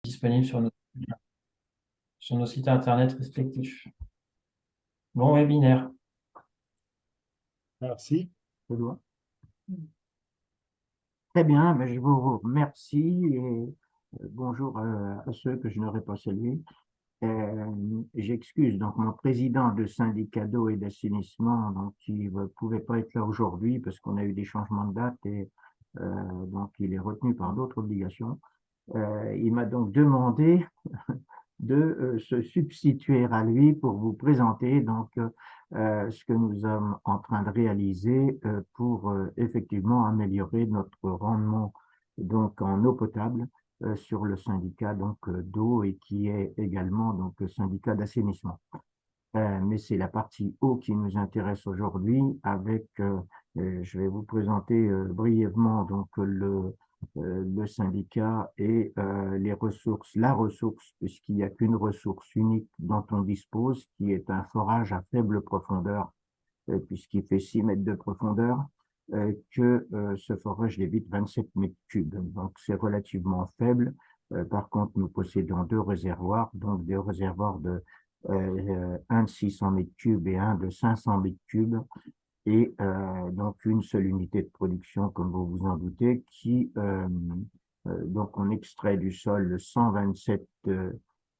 disponibles sur nos sites internet respectifs. Bon webinaire. Merci, Benoît. Très bien, ben, je vous remercie et bonjour à ceux que je n'aurais pas salués. J'excuse donc mon président de syndicat d'eau et d'assainissement donc, qui ne pouvait pas être là aujourd'hui parce qu'on a eu des changements de date et donc il est retenu par d'autres obligations. Il m'a donc demandé de se substituer à lui pour vous présenter donc ce que nous sommes en train de réaliser pour effectivement améliorer notre rendement donc en eau potable sur le syndicat donc d'eau et qui est également donc le syndicat d'assainissement. Mais c'est la partie eau qui nous intéresse aujourd'hui avec, je vais vous présenter brièvement donc le syndicat et les ressources, la ressource, puisqu'il n'y a qu'une ressource unique dont on dispose, qui est un forage à faible profondeur, puisqu'il fait 6 mètres de profondeur, que ce forage débite 27 mètres cubes. Donc c'est relativement faible. Par contre, nous possédons deux réservoirs, donc des réservoirs de un de 600 mètres cubes et un de 500 mètres cubes, et donc une seule unité de production, comme vous vous en doutez, qui donc on extrait du sol 127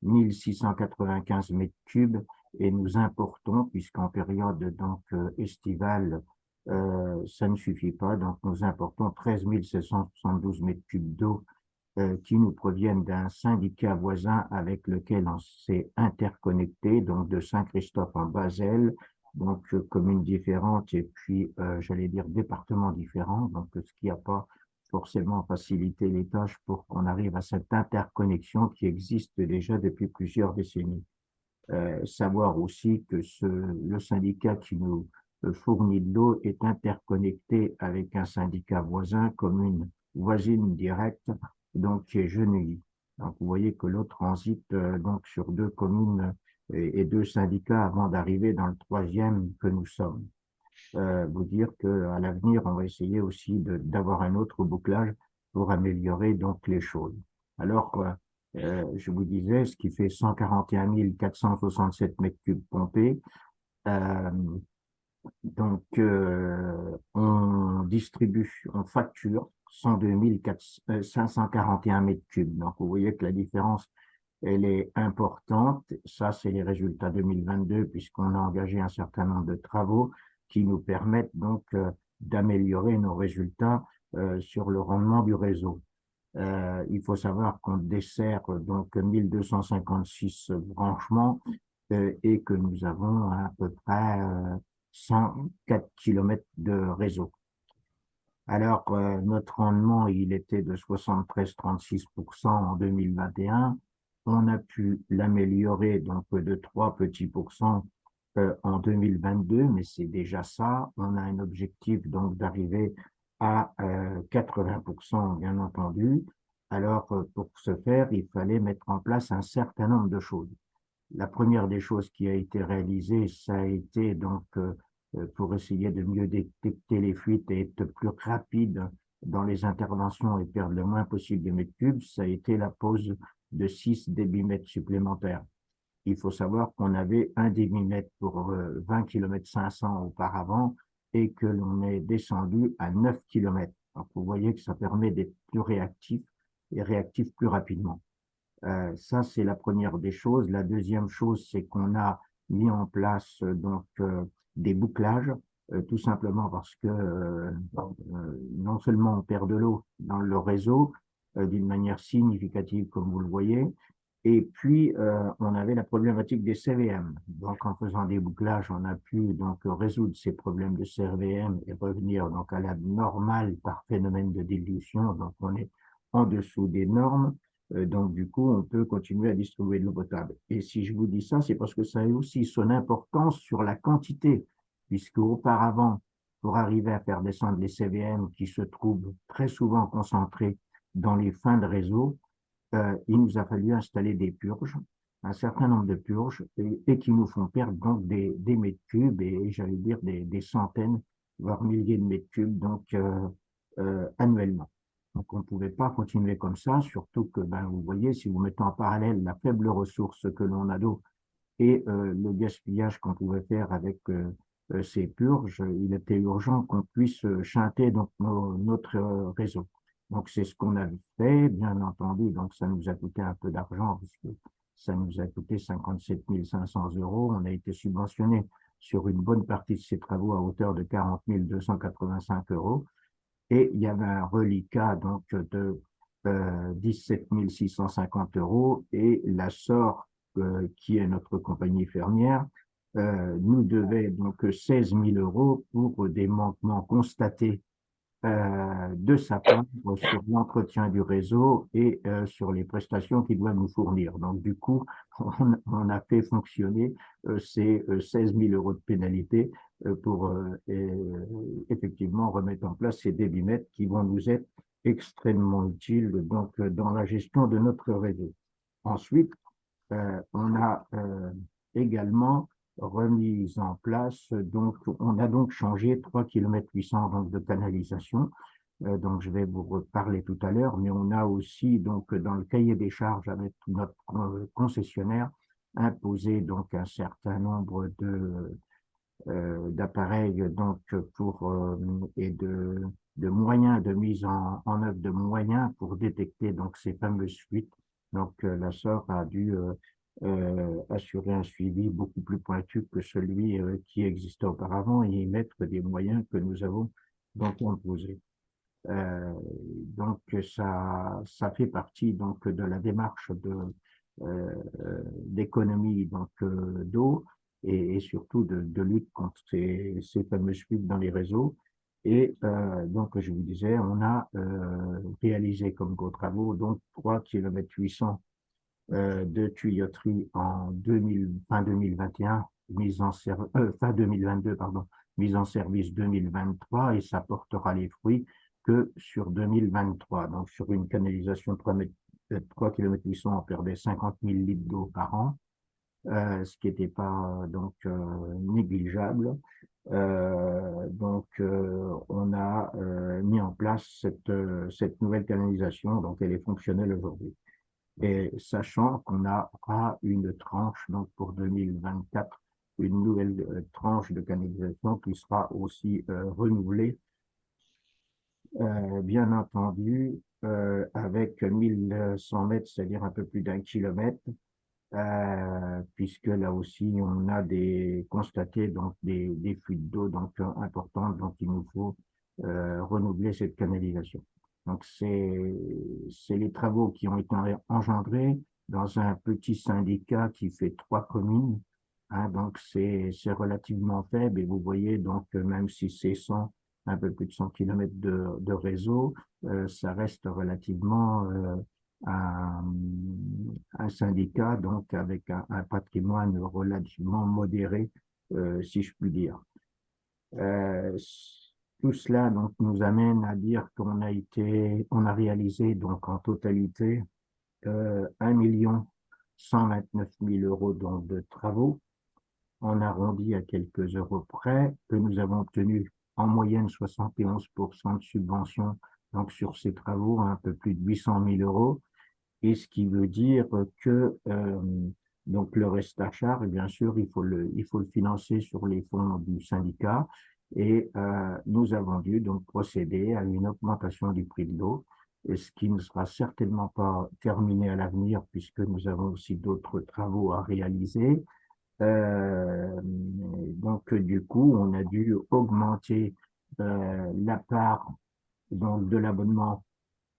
695 mètres cubes et nous importons, puisqu'en période donc estivale, ça ne suffit pas, donc nous importons 13 772 mètres cubes d'eau qui nous proviennent d'un syndicat voisin avec lequel on s'est interconnecté, donc de Saint-Christophe en Basel, donc communes différentes et puis, j'allais dire, départements différents, donc ce qui n'a pas forcément facilité les tâches pour qu'on arrive à cette interconnexion qui existe déjà depuis plusieurs décennies. Savoir aussi que le syndicat qui nous fournit de l'eau est interconnecté avec un syndicat voisin, commune voisine directe, donc qui est Genouilly. Donc vous voyez que l'eau transite donc sur deux communes et deux syndicats avant d'arriver dans le troisième que nous sommes. Vous dire qu'à l'avenir, on va essayer aussi d'avoir un autre bouclage pour améliorer donc les choses. Alors, je vous disais, ce qui fait 141 467 mètres cubes pompés. Euh, donc, on distribue, on facture 102 541 mètres cubes. Donc, vous voyez que la différence, elle est importante. Ça, c'est les résultats 2022, puisqu'on a engagé un certain nombre de travaux qui nous permettent donc d'améliorer nos résultats sur le rendement du réseau. Il faut savoir qu'on dessert donc 1256 branchements et que nous avons à peu près 104 kilomètres de réseau. Alors, notre rendement, il était de 73,36% en 2021. On a pu l'améliorer donc de 3 petits pourcents en 2022, mais c'est déjà ça. On a un objectif donc d'arriver à 80%, bien entendu. Alors, pour ce faire, il fallait mettre en place un certain nombre de choses. La première des choses qui a été réalisée, ça a été donc pour essayer de mieux détecter les fuites et être plus rapide dans les interventions et perdre le moins possible de mètres cubes, ça a été la pose de 6 débitmètres supplémentaires. Il faut savoir qu'on avait un débitmètre pour 20 km 500 auparavant et que l'on est descendu à 9 km. Donc vous voyez que ça permet d'être plus réactif et réactif plus rapidement. Ça, c'est la première des choses. La deuxième chose, c'est qu'on a mis en place donc des bouclages, tout simplement parce que non seulement on perd de l'eau dans le réseau d'une manière significative, comme vous le voyez, et puis on avait la problématique des CVM. Donc, en faisant des bouclages, on a pu donc résoudre ces problèmes de CVM et revenir donc à la normale par phénomène de dilution. Donc, on est en dessous des normes. Donc, du coup, on peut continuer à distribuer de l'eau potable. Et si je vous dis ça, c'est parce que ça a aussi son importance sur la quantité, puisque auparavant, pour arriver à faire descendre les CVM qui se trouvent très souvent concentrés dans les fins de réseau, il nous a fallu installer des purges, un certain nombre de purges, et qui nous font perdre donc des mètres cubes et j'allais dire des centaines, voire milliers de mètres cubes donc annuellement. Donc, on ne pouvait pas continuer comme ça, surtout que, ben, vous voyez, si vous mettez en parallèle la faible ressource que l'on a d'eau et le gaspillage qu'on pouvait faire avec ces purges, il était urgent qu'on puisse chanter donc, notre réseau. Donc, c'est ce qu'on a fait, bien entendu. Donc, ça nous a coûté un peu d'argent, puisque ça nous a coûté 57 500 euros. On a été subventionné sur une bonne partie de ces travaux à hauteur de 40 285 euros. Et il y avait un reliquat donc de 17 650 euros et la SOR, qui est notre compagnie fermière, nous devait donc 16 000 euros pour des manquements constatés de sa part sur l'entretien du réseau et sur les prestations qu'il doit nous fournir. Donc, du coup, on a fait fonctionner ces 16 000 euros de pénalité pour effectivement remettre en place ces débitmètres qui vont nous être extrêmement utiles donc, dans la gestion de notre réseau. Ensuite, on a également remis en place, donc on a donc changé 3 km 800 donc, de canalisation, donc je vais vous reparler tout à l'heure, mais on a aussi donc dans le cahier des charges avec notre concessionnaire imposé donc un certain nombre d'appareils donc pour et de moyens de mise en œuvre de moyens pour détecter donc ces fameuses fuites. Donc la SOR a dû assurer un suivi beaucoup plus pointu que celui qui existait auparavant et y mettre des moyens que nous avons donc imposés. Euh, donc ça fait partie donc de la démarche d'économie donc d'eau et surtout de lutte contre ces fameuses fuites dans les réseaux. Et donc je vous disais, on a réalisé comme gros travaux donc 3 km 800 de tuyauterie en 2000, fin 2021, fin 2022, pardon, mise en service 2023 et ça portera les fruits que sur 2023. Donc, sur une canalisation de 3 km 800, on perdait 50 000 litres d'eau par an, ce qui n'était pas donc négligeable. On a mis en place cette nouvelle canalisation, donc elle est fonctionnelle aujourd'hui. Et sachant qu'on aura une tranche donc pour 2024, une nouvelle tranche de canalisation qui sera aussi renouvelée, bien entendu, avec 1100 mètres, c'est-à-dire un peu plus d'un kilomètre, puisque là aussi on a constaté donc des fuites d'eau donc importantes, donc il nous faut renouveler cette canalisation. Donc c'est les travaux qui ont été engendrés dans un petit syndicat qui fait 3 communes, hein, donc c'est relativement faible et vous voyez donc même si c'est 100 un peu plus de 100 km de réseau, ça reste relativement un syndicat, donc avec un patrimoine relativement modéré, si je puis dire. Euh, Tout cela donc, nous amène à dire on a réalisé donc en totalité 1 129 000 euros donc, de travaux. On arrondit à quelques euros près, que nous avons obtenu en moyenne 71% de subvention donc sur ces travaux, un peu plus de 800 000 euros et ce qui veut dire que donc le reste à charge, bien sûr, il faut le financer sur les fonds du syndicat et nous avons dû donc procéder à une augmentation du prix de l'eau, ce qui ne sera certainement pas terminé à l'avenir puisque nous avons aussi d'autres travaux à réaliser. Donc du coup, on a dû augmenter la part donc, de l'abonnement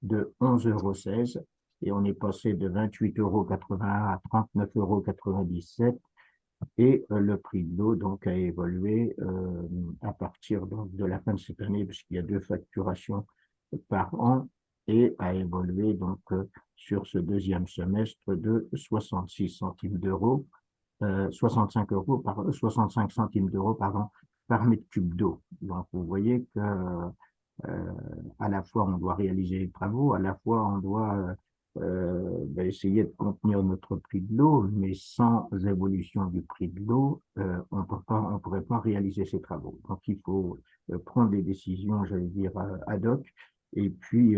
de 11,16 € et on est passé de 28,81 € à 39,97 € et le prix de l'eau donc a évolué à partir donc, de la fin de cette année puisqu'il y a 2 facturations par an et a évolué donc sur ce deuxième semestre de 66 centimes d'euros, 65 centimes d'euros pardon, par mètre cube d'eau. Donc vous voyez que à la fois on doit réaliser les travaux, à la fois on doit essayer de contenir notre prix de l'eau, mais sans évolution du prix de l'eau, on ne pourrait pas réaliser ces travaux. Donc il faut prendre des décisions, j'allais dire, ad hoc, et puis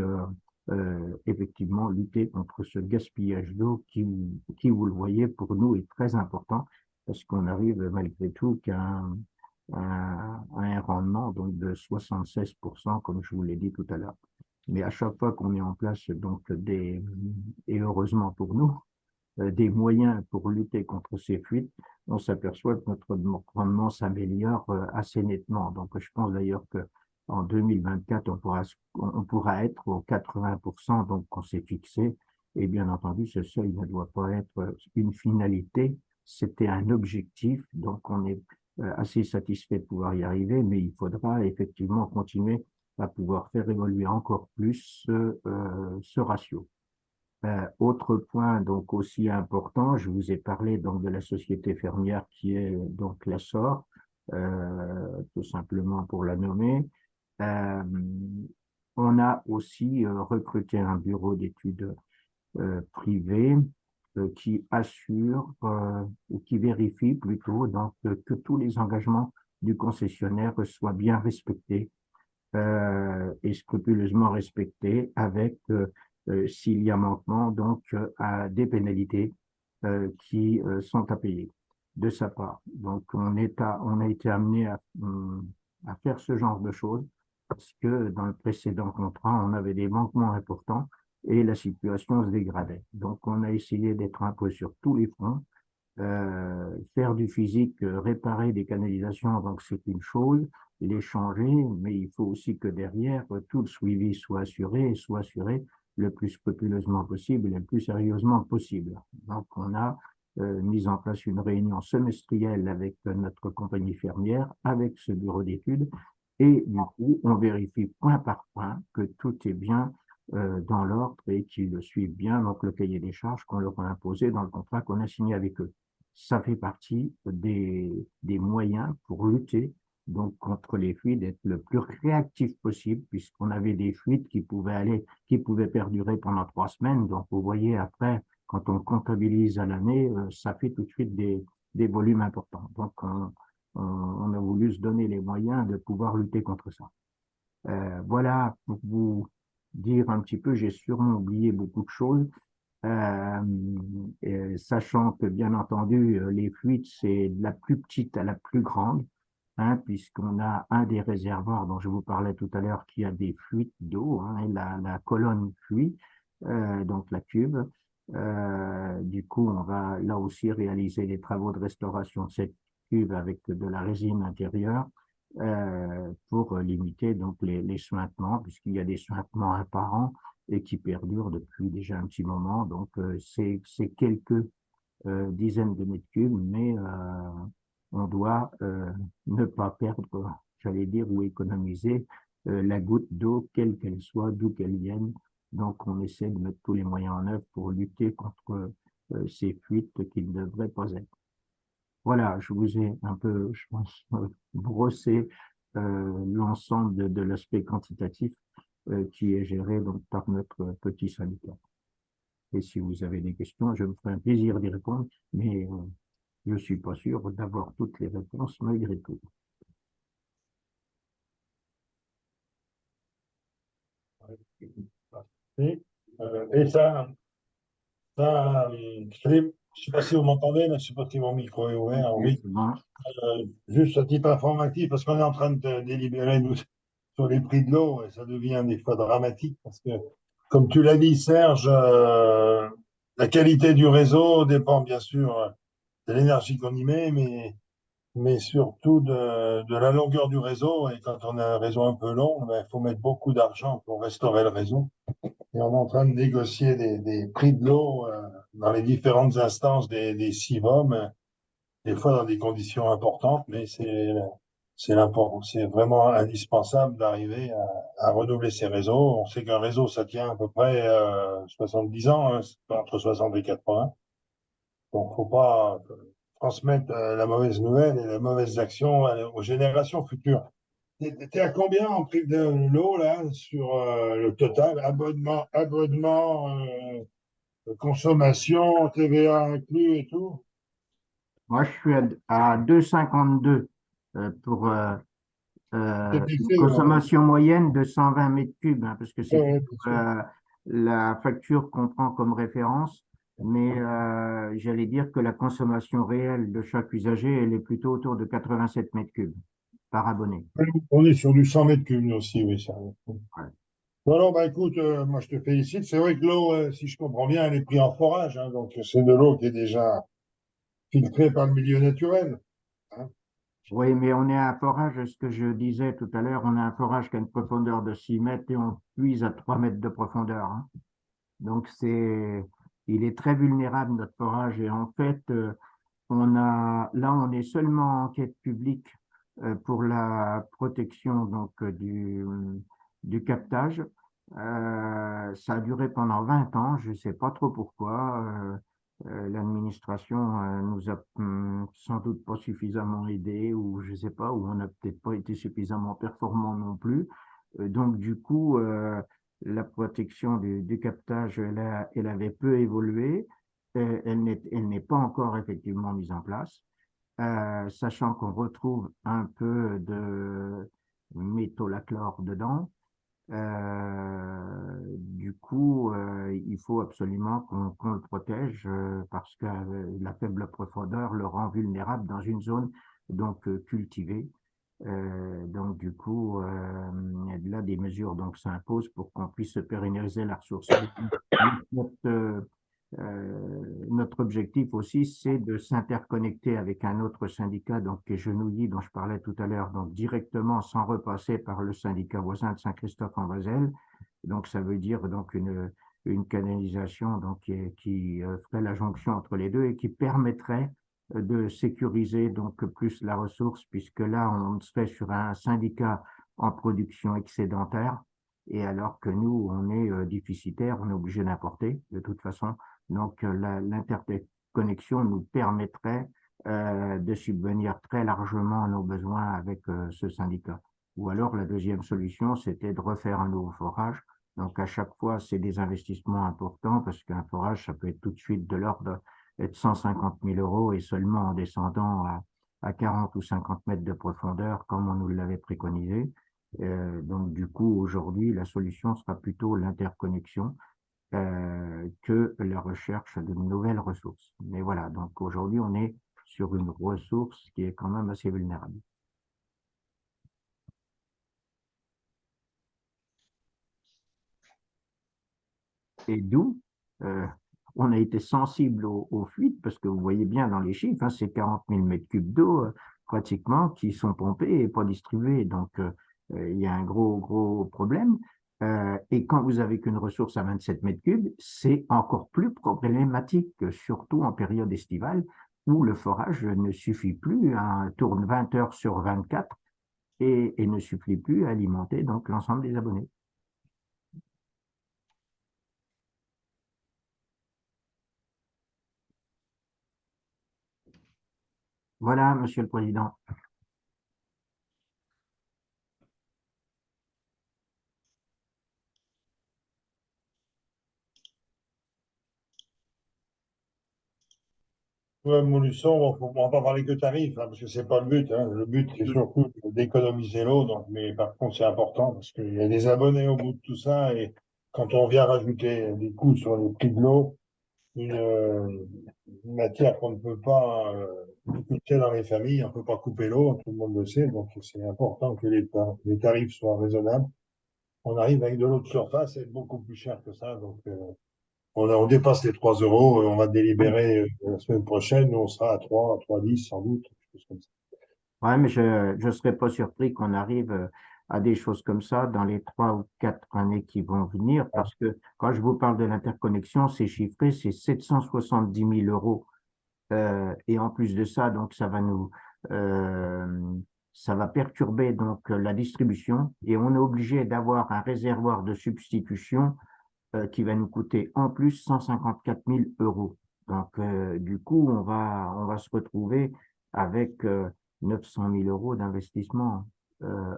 effectivement lutter contre ce gaspillage d'eau qui, vous le voyez, pour nous est très important parce qu'on arrive malgré tout qu'à un rendement donc de 76%, comme je vous l'ai dit tout à l'heure. Mais à chaque fois qu'on met en place donc et heureusement pour nous, des moyens pour lutter contre ces fuites, on s'aperçoit que notre rendement s'améliore assez nettement. Donc, je pense d'ailleurs que en 2024, on pourra être aux 80% donc qu'on s'est fixé. Et bien entendu, ce seuil ne doit pas être une finalité, c'était un objectif. Donc, on est assez satisfait de pouvoir y arriver, mais il faudra effectivement continuer à pouvoir faire évoluer encore plus ce ratio. Autre point donc aussi important, je vous ai parlé donc de la société fermière qui est donc la SOR, tout simplement pour la nommer. Euh, on a aussi recruté un bureau d'études privé qui assure ou qui vérifie plutôt donc que tous les engagements du concessionnaire soient bien respectés et scrupuleusement respecté avec, s'il y a manquement, donc à des pénalités qui sont à payer de sa part. Donc on a été amené à faire ce genre de choses parce que dans le précédent contrat, on avait des manquements importants et la situation se dégradait. Donc on a essayé d'être un peu sur tous les fronts faire du physique, réparer des canalisations, donc c'est une chose, les changer, mais il faut aussi que derrière, tout le suivi soit assuré et soit assuré le plus scrupuleusement possible et le plus sérieusement possible. Donc, on a mis en place une réunion semestrielle avec notre compagnie fermière, avec ce bureau d'études, et du coup, on vérifie point par point que tout est bien dans l'ordre et qu'ils le suivent bien, donc le cahier des charges qu'on leur a imposé dans le contrat qu'on a signé avec eux. Ça fait partie des moyens pour lutter donc contre les fuites, d'être le plus réactif possible, puisqu'on avait des fuites qui pouvaient perdurer pendant 3 semaines. Donc, vous voyez, après, quand on comptabilise à l'année, ça fait tout de suite des volumes importants. Donc, on a voulu se donner les moyens de pouvoir lutter contre ça. Voilà, pour vous dire un petit peu, j'ai sûrement oublié beaucoup de choses. Sachant que, bien entendu, les fuites, c'est de la plus petite à la plus grande, hein, puisqu'on a un des réservoirs dont je vous parlais tout à l'heure qui a des fuites d'eau, hein, et la colonne fuit, donc la cuve. Du coup, on va là aussi réaliser les travaux de restauration de cette cuve avec de la résine intérieure pour limiter donc les suintements, puisqu'il y a des suintements apparents et qui perdure depuis déjà un petit moment. Donc, c'est quelques dizaines de mètres cubes, mais on doit ne pas perdre, j'allais dire, ou économiser la goutte d'eau, quelle qu'elle soit, d'où qu'elle vienne. Donc, on essaie de mettre tous les moyens en œuvre pour lutter contre ces fuites qui ne devraient pas être. Voilà, je vous ai un peu, je pense, brossé l'ensemble de l'aspect quantitatif qui est géré donc par notre petit syndicat. Et si vous avez des questions, je me ferai un plaisir d'y répondre, mais je ne suis pas sûr d'avoir toutes les réponses malgré tout. Et je ne sais pas si vous m'entendez, je ne sais pas si mon micro est ouvert. Oui, Oui. c'est bon. Juste à titre informatif, parce qu'on est en train de délibérer nous, sur les prix de l'eau, et ça devient des fois dramatique, parce que, comme tu l'as dit, Serge, la qualité du réseau dépend bien sûr de l'énergie qu'on y met, mais surtout de la longueur du réseau. Et quand on a un réseau un peu long, ben, il faut mettre beaucoup d'argent pour restaurer le réseau. Et on est en train de négocier des prix de l'eau dans les différentes instances des CIVOM, des fois dans des conditions importantes, mais c'est vraiment indispensable d'arriver à renouveler ces réseaux. On sait qu'un réseau, ça tient à peu près 70 ans, hein, c'est entre 60 et 80. Donc, faut pas transmettre la mauvaise nouvelle et les mauvaises actions aux générations futures. T'es à combien en prix de l'eau, là, sur le total? Abonnement, consommation, TVA inclus et tout? Moi, je suis à 2,52 pour C'était Une fait, consommation moyenne de 120 mètres cubes, hein, parce que c'est ouais, bien sûr. la facture qu'on prend comme référence, mais j'allais dire que la consommation réelle de chaque usager, elle est plutôt autour de 87 mètres cubes par abonné. On est sur du 100 mètres cubes nous aussi, oui, ça. Ouais. Bon, alors, bah, écoute, moi, je te félicite. C'est vrai que l'eau, si je comprends bien, elle est prise en forage, hein, donc c'est de l'eau qui est déjà filtrée par le milieu naturel, hein. Oui, mais on est à un forage, ce que je disais tout à l'heure, on a un forage qui a une profondeur de 6 mètres et on puise à 3 mètres de profondeur, hein. Donc, il est très vulnérable, notre forage. Et en fait, là, on est seulement en enquête publique pour la protection donc, du captage. Ça a duré pendant 20 ans, je ne sais pas trop pourquoi. L'administration nous a sans doute pas suffisamment aidés ou je sais pas, ou on n'a peut-être pas été suffisamment performant non plus. Donc du coup, la protection du captage, elle avait peu évolué. Elle n'est pas encore effectivement mise en place, sachant qu'on retrouve un peu de métolachlore dedans. Du coup, il faut absolument qu'on le protège parce que la faible profondeur le rend vulnérable dans une zone donc cultivée. Donc du coup, là des mesures donc s'imposent pour qu'on puisse pérenniser la ressource. Notre, notre objectif aussi, c'est de s'interconnecter avec un autre syndicat, donc qui est Genouilly, dont je parlais tout à l'heure, donc directement sans repasser par le syndicat voisin de Saint-Christophe-en-Vaselle. Donc ça veut dire donc une canalisation donc, qui ferait la jonction entre les deux et qui permettrait de sécuriser donc plus la ressource, puisque là, on serait sur un syndicat en production excédentaire, et alors que nous, on est déficitaire, on est obligé d'importer de toute façon. Donc, l'interconnexion nous permettrait de subvenir très largement à nos besoins avec ce syndicat. Ou alors, la deuxième solution, c'était de refaire un nouveau forage. Donc, à chaque fois, c'est des investissements importants parce qu'un forage, ça peut être tout de suite de l'ordre de 150 000 euros et seulement en descendant à 40 ou 50 mètres de profondeur, comme on nous l'avait préconisé. Donc, du coup, aujourd'hui, la solution sera plutôt l'interconnexion que la recherche de nouvelles ressources. Mais voilà, donc aujourd'hui, on est sur une ressource qui est quand même assez vulnérable. Et d'où on a été sensible aux fuites, parce que vous voyez bien dans les chiffres, hein, c'est 40 000 mètres cubes d'eau pratiquement qui sont pompés et pas distribués. Donc, il y a un gros problème. Et quand vous avez qu'une ressource à 27 mètres cubes, c'est encore plus problématique, surtout en période estivale, où le forage ne suffit plus, hein, tourne 20 heures sur 24 et ne suffit plus à alimenter donc l'ensemble des abonnés. Voilà, Monsieur le Président. Ouais, Molusson, on va pas parler que tarifs, hein, parce que c'est pas le but, hein. Le but, c'est surtout d'économiser l'eau. Donc, mais par contre, c'est important parce qu'il y a des abonnés au bout de tout ça. Et quand on vient rajouter des coûts sur les prix de l'eau, une matière qu'on ne peut pas écouter dans les familles, on ne peut pas couper l'eau, tout le monde le sait. Donc, c'est important que les tarifs soient raisonnables. On arrive avec de l'eau de surface, c'est beaucoup plus cher que ça. Donc, on dépasse les 3 euros, on va délibérer la semaine prochaine, nous on sera à 3, à 3,10 sans doute, quelque chose comme ça. Ouais, mais je ne serais pas surpris qu'on arrive à des choses comme ça dans les 3 ou 4 années qui vont venir, parce que quand je vous parle de l'interconnexion, c'est chiffré, c'est 770 000 euros. Et en plus de ça, donc euh, ça va perturber donc la distribution, et on est obligé d'avoir un réservoir de substitution qui va nous coûter en plus 154 000 euros. Donc, du coup, on va se retrouver avec 900 000 euros d'investissement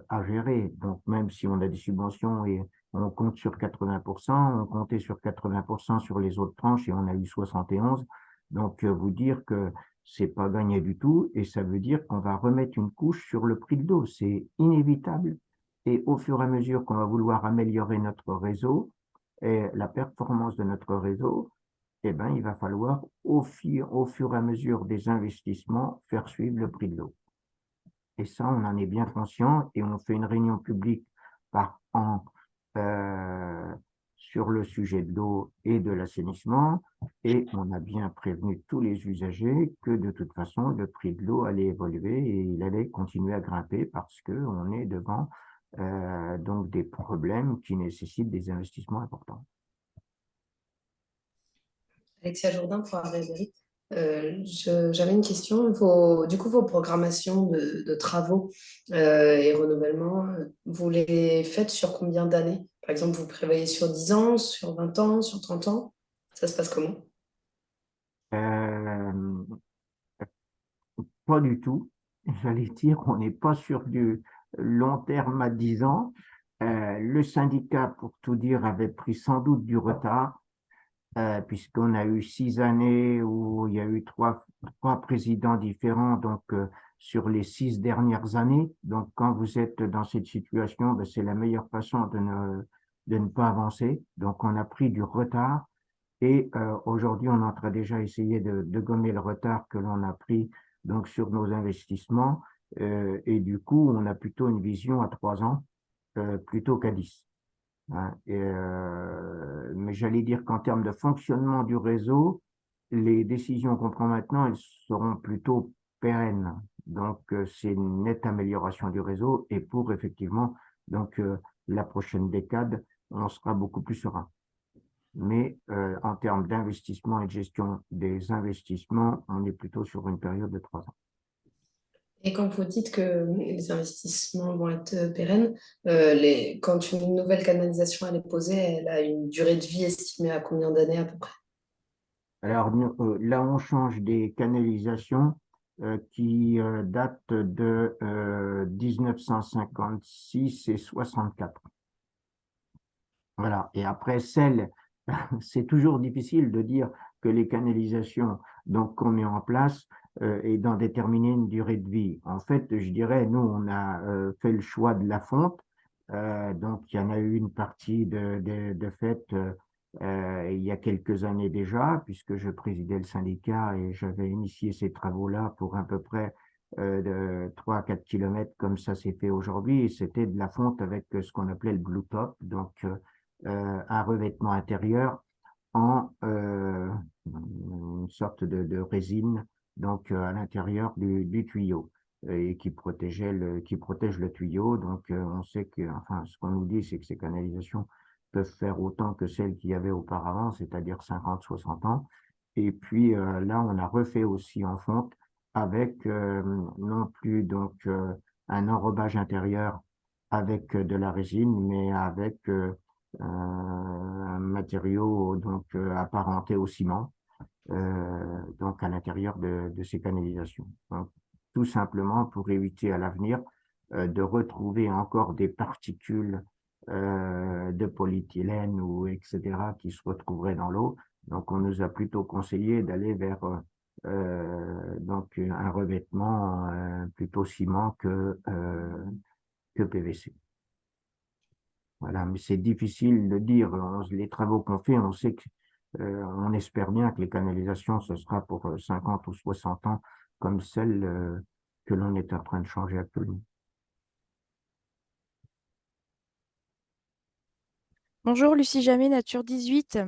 à gérer. Donc, même si on a des subventions et on compte sur 80%, on comptait sur 80% sur les autres tranches et on a eu 71. Donc, vous dire que c'est pas gagné du tout et ça veut dire qu'on va remettre une couche sur le prix de l'eau. C'est inévitable. Et au fur et à mesure qu'on va vouloir améliorer notre réseau et la performance de notre réseau, eh ben, il va falloir au fur et à mesure des investissements faire suivre le prix de l'eau. Et ça, on en est bien conscient et on fait une réunion publique par an sur le sujet de l'eau et de l'assainissement et on a bien prévenu tous les usagers que de toute façon, le prix de l'eau allait évoluer et il allait continuer à grimper parce qu'on est devant donc des problèmes qui nécessitent des investissements importants. Alexia Jourdain pour Ardèche. J'avais une question. Du coup, vos programmations de travaux et renouvellement, vous les faites sur combien d'années? Par exemple, vous prévoyez sur 10 ans, sur 20 ans, sur 30 ans? Ça se passe comment? Euh, Pas du tout. J'allais dire, on n'est pas sur du long terme à 10 ans. Le syndicat, pour tout dire, avait pris sans doute du retard, puisqu'on a eu 6 années où il y a eu trois présidents différents, donc sur les 6 dernières années. Donc, quand vous êtes dans cette situation, ben, c'est la meilleure façon de ne pas avancer. Donc, on a pris du retard. Et aujourd'hui, on est en train déjà essayer de gommer le retard que l'on a pris donc sur nos investissements. Et du coup, on a plutôt une vision à 3 ans plutôt qu'à 10. Hein. Mais j'allais dire qu'en termes de fonctionnement du réseau, les décisions qu'on prend maintenant, elles seront plutôt pérennes. Donc, c'est une nette amélioration du réseau. Et pour effectivement, donc, la prochaine décade, on sera beaucoup plus serein. Mais en termes d'investissement et de gestion des investissements, on est plutôt sur une période de 3 ans. Et quand vous dites que les investissements vont être pérennes, quand une nouvelle canalisation elle est posée, elle a une durée de vie estimée à combien d'années à peu près? Alors là, on change des canalisations qui datent de 1956 et 64. Voilà. Et après, c'est toujours difficile de dire que les canalisations donc qu'on met en place et d'en déterminer une durée de vie. En fait, je dirais, nous, on a fait le choix de la fonte. Donc, il y en a eu une partie de fait il y a quelques années déjà, puisque je présidais le syndicat et j'avais initié ces travaux-là pour à peu près de 3 à 4 kilomètres, comme ça s'est fait aujourd'hui. Et c'était de la fonte avec ce qu'on appelait le blue top, donc un revêtement intérieur en une sorte de résine donc à l'intérieur du tuyau et qui protège le tuyau. Donc on sait que, enfin, ce qu'on nous dit, c'est que ces canalisations peuvent faire autant que celles qu'il y avait auparavant, c'est-à-dire 50, 60 ans. Et puis là, on a refait aussi en fonte avec non plus donc un enrobage intérieur avec de la résine, mais avec un matériau donc apparenté au ciment, donc à l'intérieur de ces canalisations. Donc, tout simplement pour éviter à l'avenir de retrouver encore des particules de polyéthylène ou etc. qui se retrouveraient dans l'eau. Donc, on nous a plutôt conseillé d'aller vers donc un revêtement plutôt ciment que PVC. Voilà, mais c'est difficile de dire. Les travaux qu'on fait, on sait que, on espère bien que les canalisations, ce sera pour 50 ou 60 ans, comme celle que l'on est en train de changer actuellement. Bonjour, Lucie Jamet, Nature 18.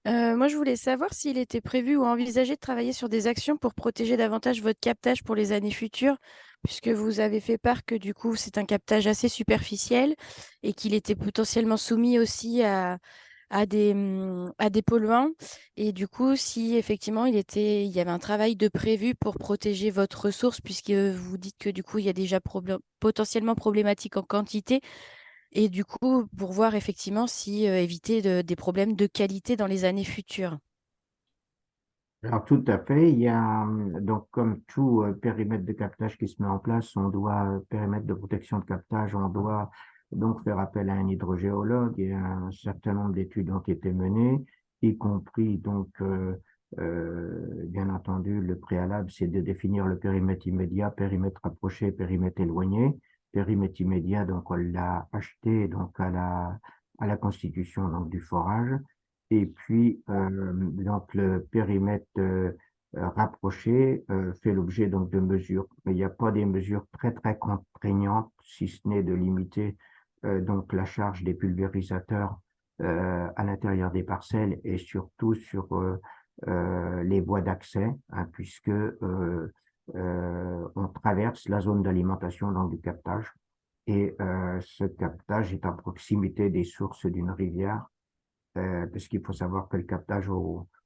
Moi, je voulais savoir s'il était prévu ou envisagé de travailler sur des actions pour protéger davantage votre captage pour les années futures, puisque vous avez fait part que du coup, c'est un captage assez superficiel et qu'il était potentiellement soumis aussi à des polluants. Et du coup, si effectivement il y avait un travail de prévu pour protéger votre ressource, puisque vous dites que du coup, il y a déjà potentiellement problématique en quantité. Et du coup, pour voir effectivement si éviter des problèmes de qualité dans les années futures. Alors, tout à fait. Il y a, donc, comme tout périmètre de captage qui se met en place, périmètre de protection de captage, on doit donc faire appel à un hydrogéologue et un certain nombre d'études ont été menées, y compris donc Bien entendu, le préalable, c'est de définir le périmètre immédiat, périmètre rapproché, périmètre éloigné. Périmètre immédiat, donc on l'a acheté donc à la constitution donc du forage. Et puis donc le périmètre rapproché fait l'objet donc de mesures. Mais il n'y a pas des mesures très contraignantes, si ce n'est de limiter donc la charge des pulvérisateurs à l'intérieur des parcelles et surtout sur les voies d'accès, hein, puisque on traverse la zone d'alimentation donc du captage. Et ce captage est à proximité des sources d'une rivière, parce qu'il faut savoir que le captage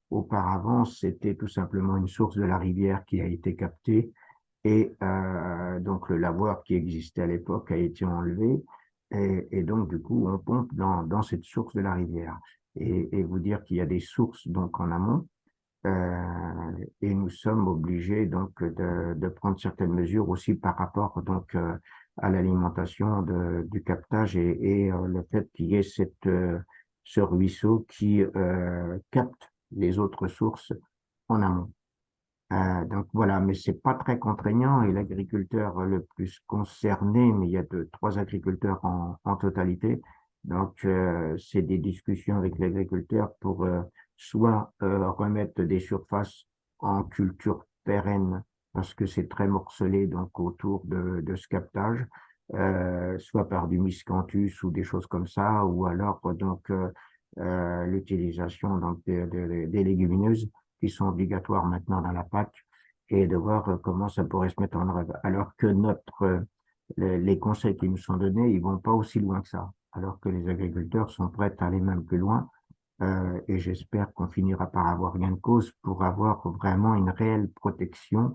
auparavant, c'était tout simplement une source de la rivière qui a été captée. Et donc le lavoir qui existait à l'époque a été enlevé. Et donc, du coup, on pompe dans cette source de la rivière. Et vous dire qu'il y a des sources donc en amont, et nous sommes obligés donc de prendre certaines mesures aussi par rapport donc à l'alimentation du captage et le fait qu'il y ait ce ruisseau qui capte les autres sources en amont. Donc voilà, mais c'est pas très contraignant et l'agriculteur le plus concerné, mais il y a trois agriculteurs en totalité. Donc c'est des discussions avec l'agriculteur pour soit remettre des surfaces en culture pérenne parce que c'est très morcelé donc autour de ce captage, soit par du miscanthus ou des choses comme ça, ou alors donc l'utilisation donc des légumineuses qui sont obligatoires maintenant dans la PAC et de voir comment ça pourrait se mettre en œuvre. Alors que les conseils qui nous sont donnés, ils vont pas aussi loin que ça. Alors que les agriculteurs sont prêts à aller même plus loin. Et j'espère qu'on finira par avoir gain de cause pour avoir vraiment une réelle protection,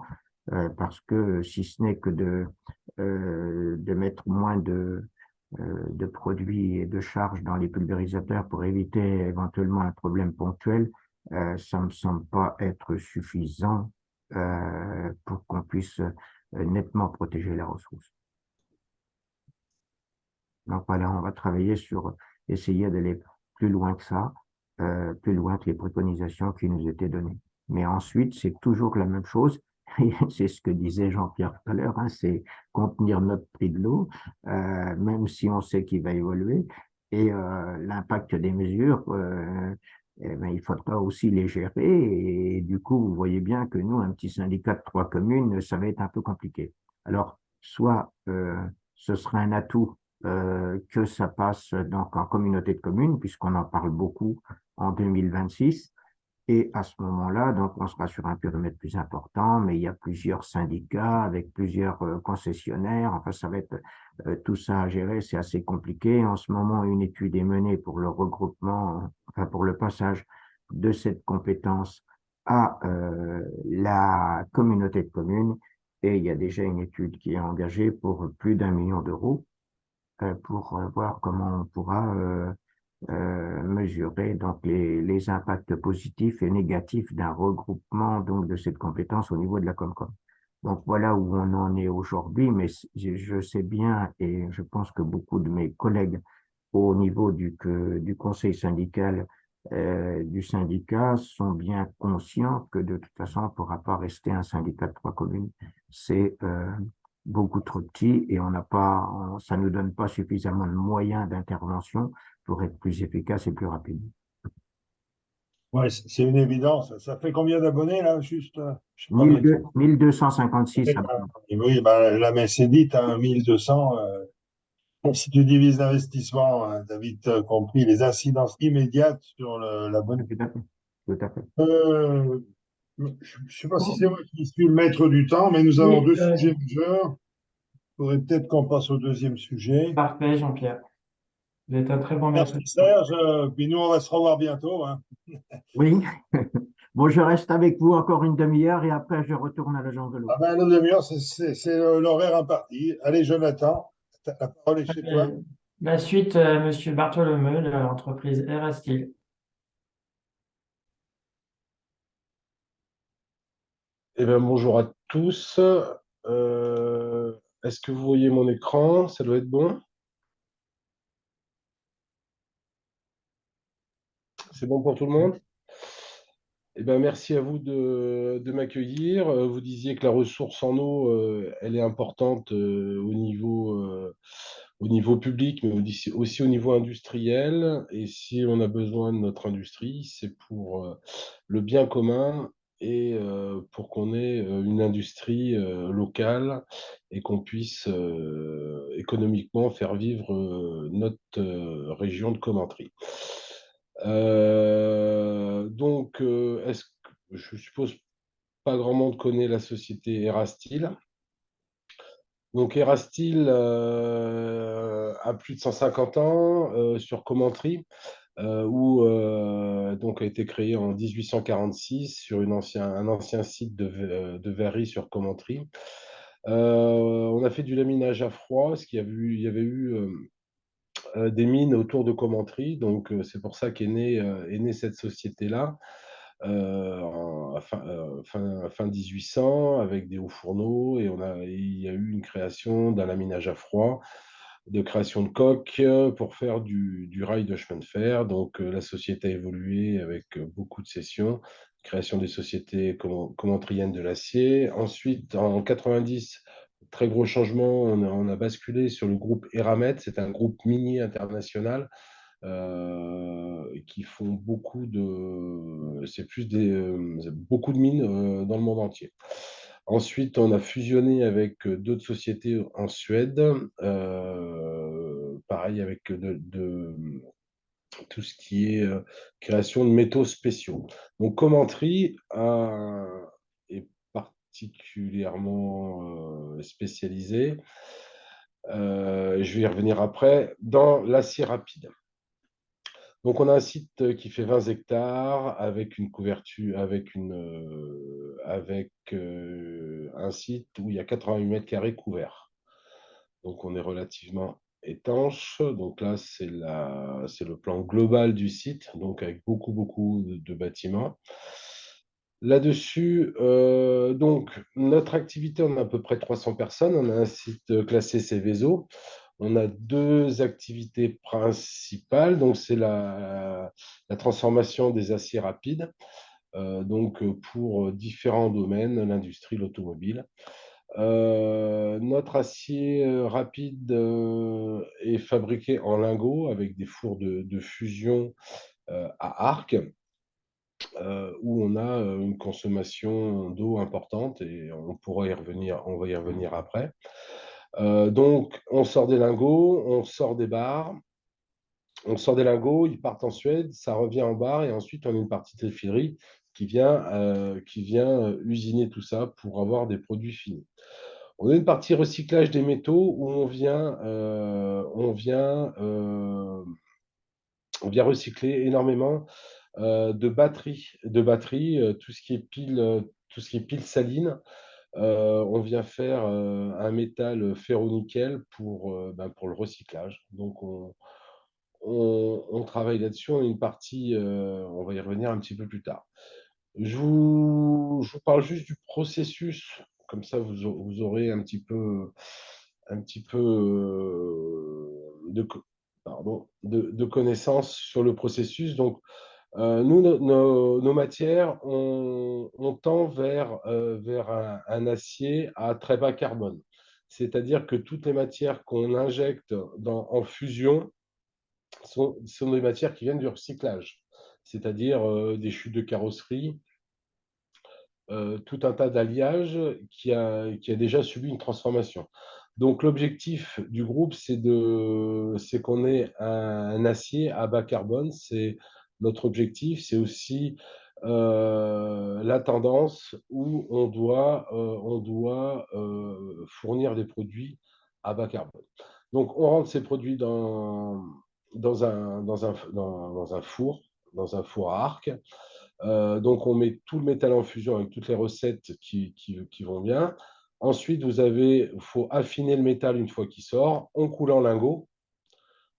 parce que si ce n'est que de mettre moins de produits et de charges dans les pulvérisateurs pour éviter éventuellement un problème ponctuel, ça me semble pas être suffisant pour qu'on puisse nettement protéger la ressource. Donc voilà, on va travailler sur essayer d'aller plus loin que ça, plus loin que les préconisations qui nous étaient données. Mais ensuite, c'est toujours la même chose. C'est ce que disait Jean-Pierre tout à l'heure, hein, c'est contenir notre prix de l'eau, même si on sait qu'il va évoluer. Et l'impact des mesures, eh ben, il faudra aussi les gérer. Et du coup, vous voyez bien que nous, un petit syndicat de 3 communes, ça va être un peu compliqué. Alors, soit ce sera un atout que ça passe donc en communauté de communes, puisqu'on en parle beaucoup en 2026. Et à ce moment-là, donc, on sera sur un périmètre plus important, mais il y a plusieurs syndicats avec plusieurs concessionnaires. Enfin, ça va être tout ça à gérer, c'est assez compliqué. En ce moment, une étude est menée pour le regroupement, enfin, pour le passage de cette compétence à la communauté de communes. Et il y a déjà une étude qui est engagée pour plus d'1 million d'euros pour voir comment on pourra mesurer donc les impacts positifs et négatifs d'un regroupement donc de cette compétence au niveau de la Comcom. Donc voilà où on en est aujourd'hui, mais je sais bien et je pense que beaucoup de mes collègues au niveau du conseil syndical du syndicat sont bien conscients que de toute façon, on ne pourra pas rester un syndicat de 3 communes. C'est beaucoup trop petit et on n'a pas, ça nous donne pas suffisamment de moyens d'intervention pour être plus efficace et plus rapide. Ouais, c'est une évidence. Ça fait combien d'abonnés là, juste? Je sais pas, mais 1256 abonnés. oui, bah, la messe est dite, hein, 1200. Si tu divises l'investissement, tu as vite compris les incidences immédiates sur l'abonné. Tout à fait. Tout à fait. Euh, je ne sais pas si c'est Bon, moi qui suis le maître du temps, mais nous avons oui, deux sujets majeurs. Il faudrait peut-être qu'on passe au deuxième sujet. parfait, Jean-Pierre. Vous êtes un très bon maître Merci du temps. Serge, puis nous on va se revoir bientôt, hein. Oui. Bon, je reste avec vous encore une demi-heure et après je retourne à l'agence de l'eau. Ah ben, une demi-heure, c'est l'horaire imparti. Allez, Jonathan, la parole est chez toi. La suite, Monsieur Bartholomeu, de l'entreprise RS Steel. Eh bien, bonjour à tous. Est-ce que vous voyez mon écran? Ça doit être bon. C'est bon pour tout le monde? Eh ben, merci à vous de m'accueillir. Vous disiez que la ressource en eau, elle est importante au niveau public, mais aussi au niveau industriel. Et si on a besoin de notre industrie, c'est pour le bien commun et pour qu'on ait une industrie locale et qu'on puisse économiquement faire vivre notre région de Commentry. Est-ce que je suppose pas grand monde connaît la société Erastil. Donc Erastil a plus de 150 ans sur Commentry, où donc a été créé en 1846 sur un ancien site de verrerie sur Commentry. On a fait du laminage à froid, parce il y avait eu des mines autour de Commentry, donc c'est pour ça est née cette société-là. Fin 1800 avec des hauts fourneaux et il y a eu une création d'un laminage à froid, de création de coques pour faire du rail de chemin de fer. Donc la société a évolué avec beaucoup de cessions, création des sociétés commentriennes de l'acier. Ensuite, en 90, très gros changement, on a basculé sur le groupe Eramet, c'est un groupe minier international qui font beaucoup de mines dans le monde entier. Ensuite, on a fusionné avec d'autres sociétés en Suède, pareil avec tout ce qui est création de métaux spéciaux. Donc, Commentry est particulièrement spécialisé, je vais y revenir après, dans l'acier rapide. Donc, on a un site qui fait 20 hectares avec une couverture, avec un site où il y a 88 mètres carrés couverts. Donc, on est relativement étanche. Donc là, c'est le plan global du site, donc avec beaucoup de bâtiments. Là-dessus, donc, notre activité, on a à peu près 300 personnes. On a un site classé Céveso. On a deux activités principales. Donc, c'est la transformation des aciers rapides, donc pour différents domaines, l'industrie, l'automobile. Notre acier rapide est fabriqué en lingots avec des fours de fusion à arc, où on a une consommation d'eau importante et on va y revenir après. Donc, on sort des lingots, on sort des barres, on sort des lingots, ils partent en Suède, ça revient en barre et ensuite on a une partie de filerie qui vient usiner tout ça pour avoir des produits finis. On a une partie recyclage des métaux où on vient recycler énormément de batteries, tout ce qui est pile saline. On vient faire un métal ferro-nickel pour le recyclage. Donc, on travaille là-dessus. On a une partie, on va y revenir un petit peu plus tard. Je vous parle juste du processus, comme ça vous aurez un petit peu de connaissances sur le processus. Donc, nous, nos matières, on tend vers un acier à très bas carbone. C'est-à-dire que toutes les matières qu'on injecte en fusion sont des matières qui viennent du recyclage, c'est-à-dire des chutes de carrosserie, tout un tas d'alliages qui a déjà subi une transformation. Donc, l'objectif du groupe, c'est qu'on ait un acier à bas carbone. C'est notre objectif. C'est aussi la tendance où on doit fournir des produits à bas carbone. Donc, on rentre ces produits dans un four à arc. Donc, on met tout le métal en fusion avec toutes les recettes qui vont bien. Ensuite, il faut affiner le métal une fois qu'il sort. On coule en lingot.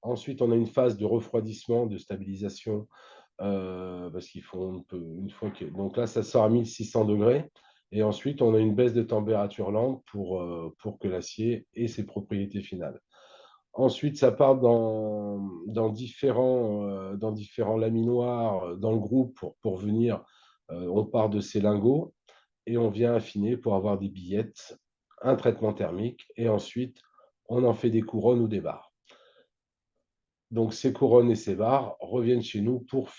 Ensuite, on a une phase de refroidissement, de stabilisation, parce qu'il faut donc là, ça sort à 1600 degrés. Et ensuite, on a une baisse de température lente pour que l'acier ait ses propriétés finales. Ensuite, ça part dans différents laminoirs dans le groupe pour venir On part de ces lingots et on vient affiner pour avoir des billettes, un traitement thermique, et ensuite, on en fait des couronnes ou des barres. Donc ces couronnes et ces barres reviennent chez nous pour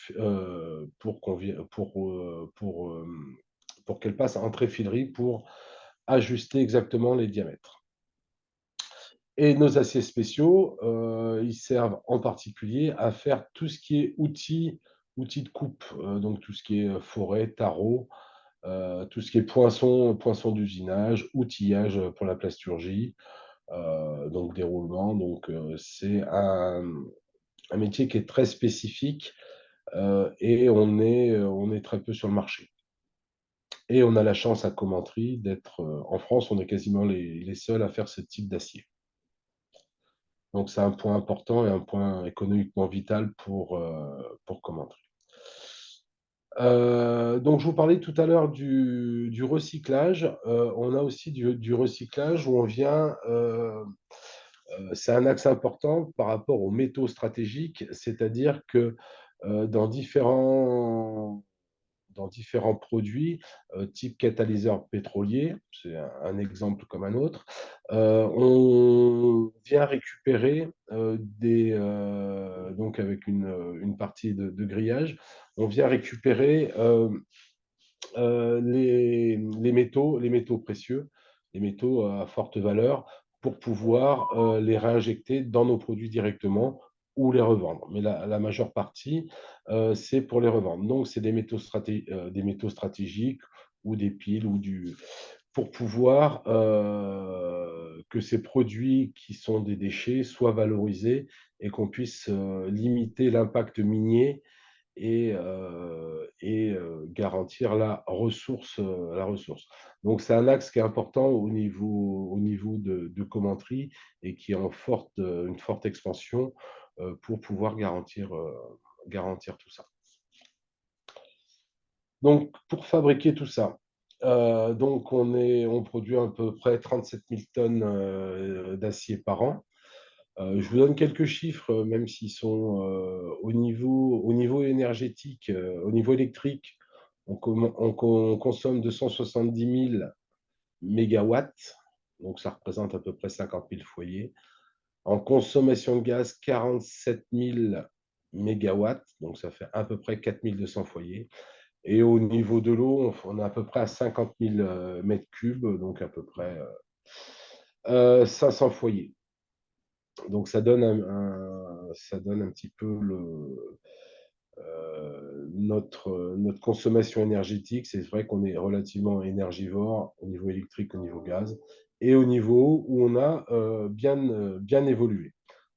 qu'elles passent en tréfilerie pour ajuster exactement les diamètres. Et nos aciers spéciaux, ils servent en particulier à faire tout ce qui est outils de coupe, donc tout ce qui est forêt, tarot, tout ce qui est poinçon d'usinage, outillage pour la plasturgie, donc déroulement. Donc c'est un métier qui est très spécifique, et on est très peu sur le marché. Et on a la chance à Commentry d'être, en France, on est quasiment les seuls à faire ce type d'acier. Donc c'est un point important et un point économiquement vital pour Commentry. Donc je vous parlais tout à l'heure du recyclage. On a aussi du recyclage où on vient, c'est un axe important par rapport aux métaux stratégiques, c'est-à-dire que dans différents produits, type catalyseur pétrolier, c'est un exemple comme un autre, on vient récupérer donc avec une partie de grillage, on vient récupérer les métaux précieux, les métaux à forte valeur, pour pouvoir les réinjecter dans nos produits directement ou les revendre. Mais la majeure partie, c'est pour les revendre. Donc, c'est des métaux stratégiques ou des piles pour pouvoir que ces produits qui sont des déchets soient valorisés et qu'on puisse limiter l'impact minier et garantir la ressource. Donc, c'est un axe qui est important au niveau de Commentry et qui est une forte expansion pour pouvoir garantir tout ça. Donc, pour fabriquer tout ça, donc on produit à peu près 37 000 tonnes d'acier par an. Je vous donne quelques chiffres, même s'ils sont au niveau énergétique, au niveau électrique, on consomme 270 000 mégawatts, donc ça représente à peu près 50 000 foyers. En consommation de gaz, 47 000 mégawatts, donc ça fait à peu près 4 200 foyers. Et au niveau de l'eau, on est à peu près à 50 000 mètres cubes, donc à peu près 500 foyers. Donc ça donne un petit peu notre consommation énergétique. C'est vrai qu'on est relativement énergivore au niveau électrique, au niveau gaz, et au niveau où on a bien évolué.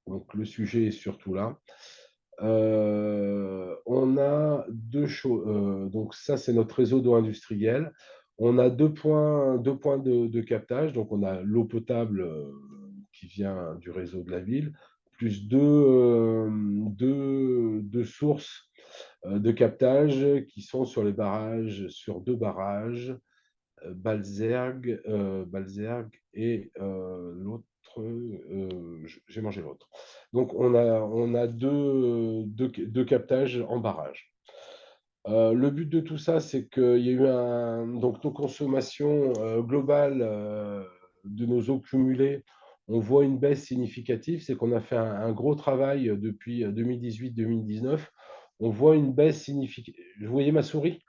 Donc le sujet est surtout là. On a deux choses. Donc ça, c'est notre réseau d'eau industrielle. On a deux points de captage. Donc on a l'eau potable qui vient du réseau de la ville, plus deux sources de captage qui sont sur deux barrages, Balzergue et l'autre, j'ai mangé l'autre. Donc on a deux captages en barrage. Le but de tout ça, c'est qu'il y a eu donc nos consommations globales de nos eaux cumulées, on voit une baisse significative. C'est qu'on a fait un gros travail depuis 2018-2019. On voit une baisse significative. Vous voyez ma souris?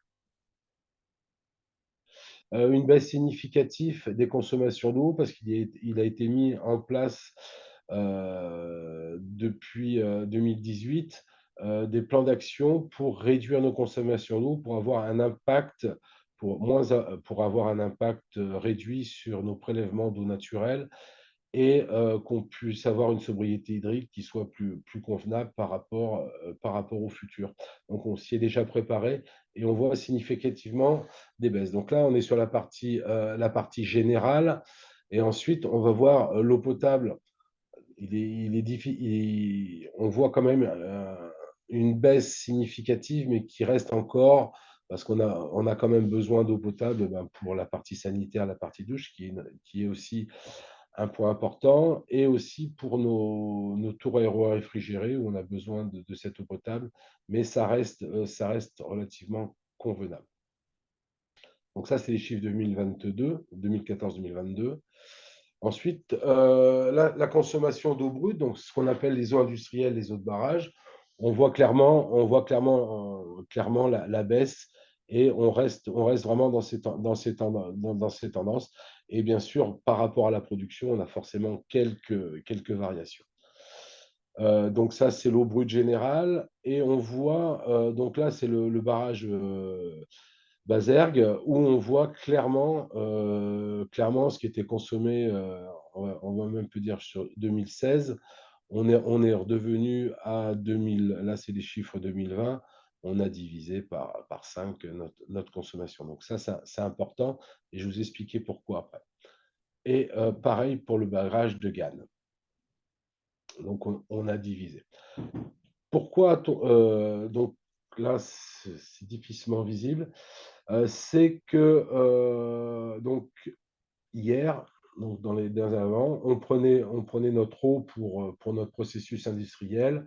Une baisse significative des consommations d'eau parce qu'il a été mis en place depuis 2018 des plans d'action pour réduire nos consommations d'eau, pour avoir un impact, pour avoir un impact réduit sur nos prélèvements d'eau naturelle et qu'on puisse avoir une sobriété hydrique qui soit plus convenable par rapport au futur. Donc, on s'y est déjà préparé et on voit significativement des baisses. Donc là, on est sur la partie générale et ensuite, on va voir l'eau potable. On voit quand même une baisse significative, mais qui reste encore, parce on a quand même besoin d'eau potable pour la partie sanitaire, la partie douche, qui est aussi un point important, et aussi pour nos tours aéro-réfrigérées où on a besoin de cette eau potable, mais ça reste relativement convenable. Donc ça, c'est les chiffres 2022, 2014-2022. Ensuite, la consommation d'eau brute, donc ce qu'on appelle les eaux industrielles, les eaux de barrage, on voit clairement la baisse et on reste vraiment dans ces tendances. Et bien sûr, par rapport à la production, on a forcément quelques variations. Donc ça, c'est l'eau brute générale. Et on voit, donc là, c'est le barrage Bazergue, où on voit clairement ce qui était consommé, on va même peut dire sur 2016. On est redevenu à 2000, là c'est les chiffres 2020, on a divisé par 5 notre consommation. Donc ça, c'est important et je vous expliquer pourquoi après. Et pareil pour le barrage de Gannes. Donc on a divisé. Pourquoi donc là, c'est difficilement visible. C'est que donc hier, donc dans les derniers avant, on prenait notre eau pour notre processus industriel,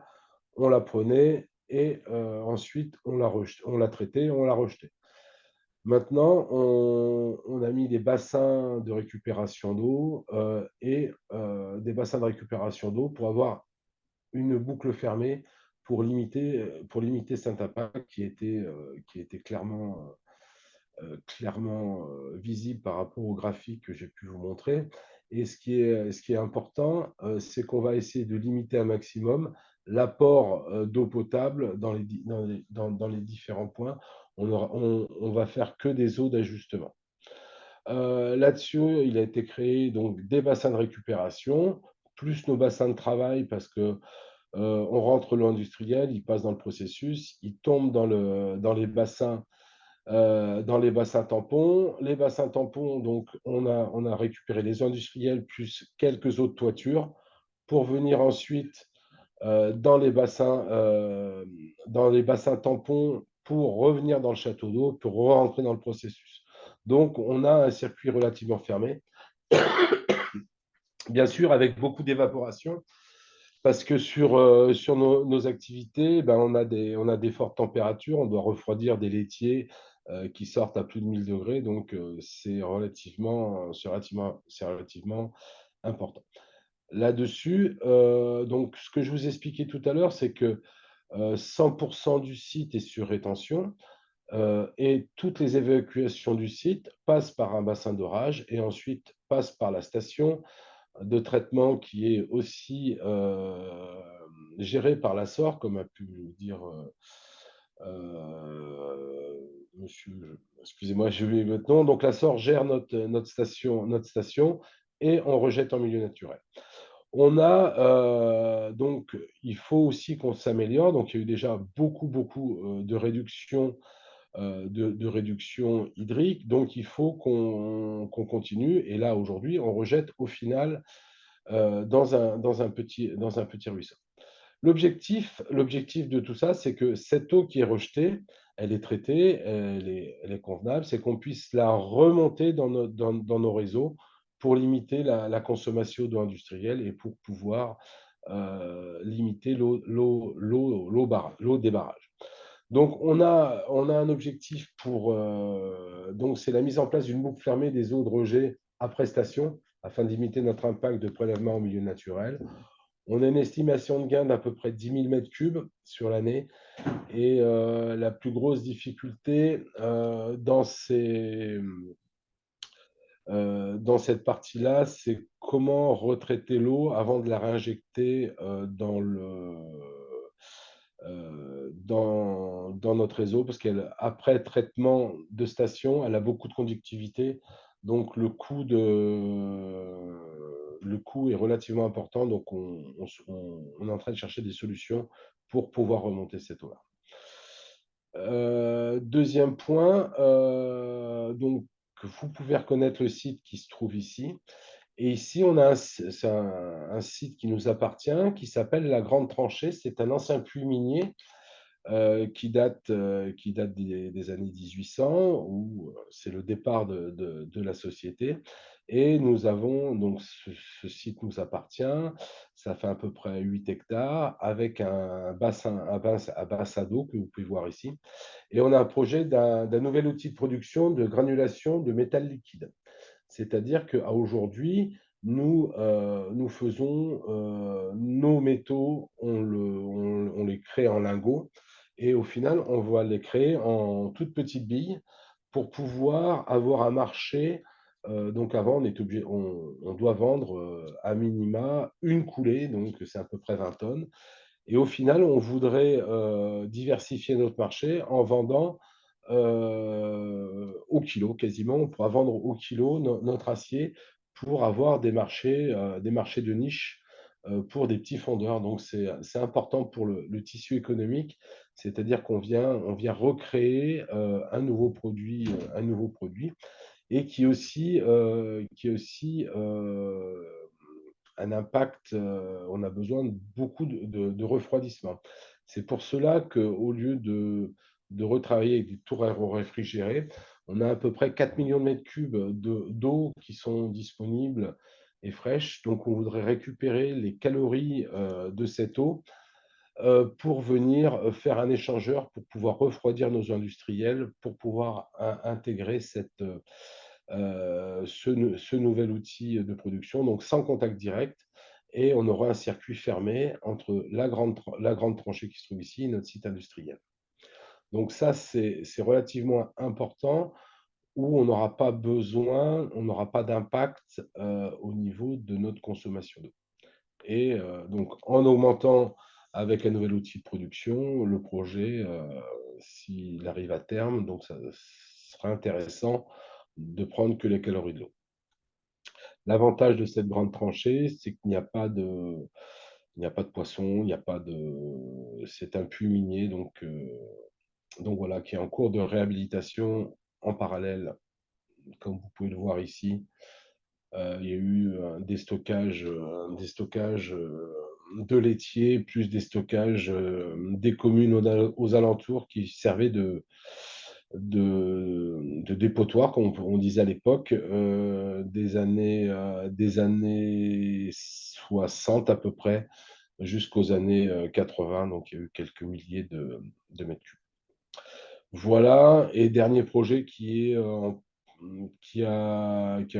on la prenait et ensuite on la traitait, on la rejetait. Maintenant, on a mis des bassins de récupération d'eau et des bassins de récupération d'eau pour avoir une boucle fermée pour limiter cet impact qui était clairement visible par rapport au graphique que j'ai pu vous montrer. Et ce qui est important, c'est qu'on va essayer de limiter un maximum l'apport d'eau potable dans les différents points. On va faire que des eaux d'ajustement. Là-dessus, il a été créé donc des bassins de récupération, plus nos bassins de travail, parce que on rentre l'eau industrielle, il passe dans le processus, il tombe dans les bassins tampons. Les bassins tampons, donc on a récupéré les eaux industrielles plus quelques eaux de toiture pour venir ensuite dans les bassins tampons pour revenir dans le château d'eau, pour rentrer dans le processus. Donc on a un circuit relativement fermé, bien sûr avec beaucoup d'évaporation, parce que sur nos activités, ben, on a des fortes températures, on doit refroidir des laitiers qui sortent à plus de 1000 degrés, donc c'est relativement important. Là-dessus, donc ce que je vous expliquais tout à l'heure, c'est que 100% du site est sur rétention et toutes les évacuations du site passent par un bassin d'orage et ensuite passent par la station de traitement qui est aussi géré par la SOR, comme a pu le dire monsieur, excusez-moi, j'ai oublié votre nom. Donc la SOR gère notre station et on rejette en milieu naturel. On a donc, il faut aussi qu'on s'améliore. Donc il y a eu déjà beaucoup de réduction hydrique. Donc il faut qu'on continue. Et là aujourd'hui, on rejette au final dans un petit ruisseau. L'objectif de tout ça, c'est que cette eau qui est rejetée, elle est traitée, elle est convenable, c'est qu'on puisse la remonter dans nos réseaux pour limiter la consommation d'eau industrielle et pour pouvoir limiter l'eau des barrages. Donc, on a un objectif donc c'est la mise en place d'une boucle fermée des eaux de rejet après station afin de limiter notre impact de prélèvement au milieu naturel. On a une estimation de gain d'à peu près 10 000 mètres cubes sur l'année. Et la plus grosse difficulté dans cette partie-là, c'est comment retraiter l'eau avant de la réinjecter dans notre réseau, parce qu'après traitement de station, elle a beaucoup de conductivité. Donc, le coût est relativement important. Donc, on est en train de chercher des solutions pour pouvoir remonter cette eau-là. Deuxième point, donc, vous pouvez reconnaître le site qui se trouve ici. Et ici, on a un site qui nous appartient, qui s'appelle la Grande Tranchée. C'est un ancien puits minier qui date des années 1800, où c'est le départ de la société. Et nous avons, donc ce site nous appartient, ça fait à peu près 8 hectares, avec un bassin d'eau que vous pouvez voir ici. Et on a un projet d'un nouvel outil de production de granulation de métal liquide. C'est-à-dire qu'à aujourd'hui, nous faisons nos métaux, on les crée en lingots, et au final, on va les créer en toutes petites billes pour pouvoir avoir un marché. Donc avant, on doit vendre à minima une coulée, donc c'est à peu près 20 tonnes. Et au final, on voudrait diversifier notre marché en vendant au kilo quasiment. On pourra vendre au kilo notre acier pour avoir des marchés de niche pour des petits fondeurs. Donc c'est important pour le tissu économique, c'est-à-dire on vient recréer un nouveau produit et qui est aussi un impact, on a besoin de beaucoup de refroidissement. C'est pour cela qu'au lieu de retravailler avec des tours aéro-réfrigérées, on a à peu près 4 millions de mètres cubes d'eau qui sont disponibles et fraîches. Donc, on voudrait récupérer les calories de cette eau pour venir faire un échangeur, pour pouvoir refroidir nos industriels, pour pouvoir intégrer ce nouvel outil de production, donc sans contact direct. Et on aura un circuit fermé entre la grande tranchée qui se trouve ici et notre site industriel. Donc ça, c'est relativement important, où on n'aura pas besoin, on n'aura pas d'impact au niveau de notre consommation d'eau. Et donc, en augmentant avec un nouvel outil de production, le projet, s'il arrive à terme, donc ça sera intéressant de prendre que les calories de l'eau. L'avantage de cette grande tranchée, c'est qu'il n'y a pas de poisson, il n'y a pas de, c'est un puits minier, donc voilà, qui est en cours de réhabilitation en parallèle, comme vous pouvez le voir ici. Il y a eu des stockages de laitiers, plus des stockages des communes aux alentours qui servaient de dépotoir, comme on disait à l'époque, des années 60 à peu près, jusqu'aux années 80. Donc, il y a eu quelques milliers de mètres cubes. Voilà, et dernier projet qui a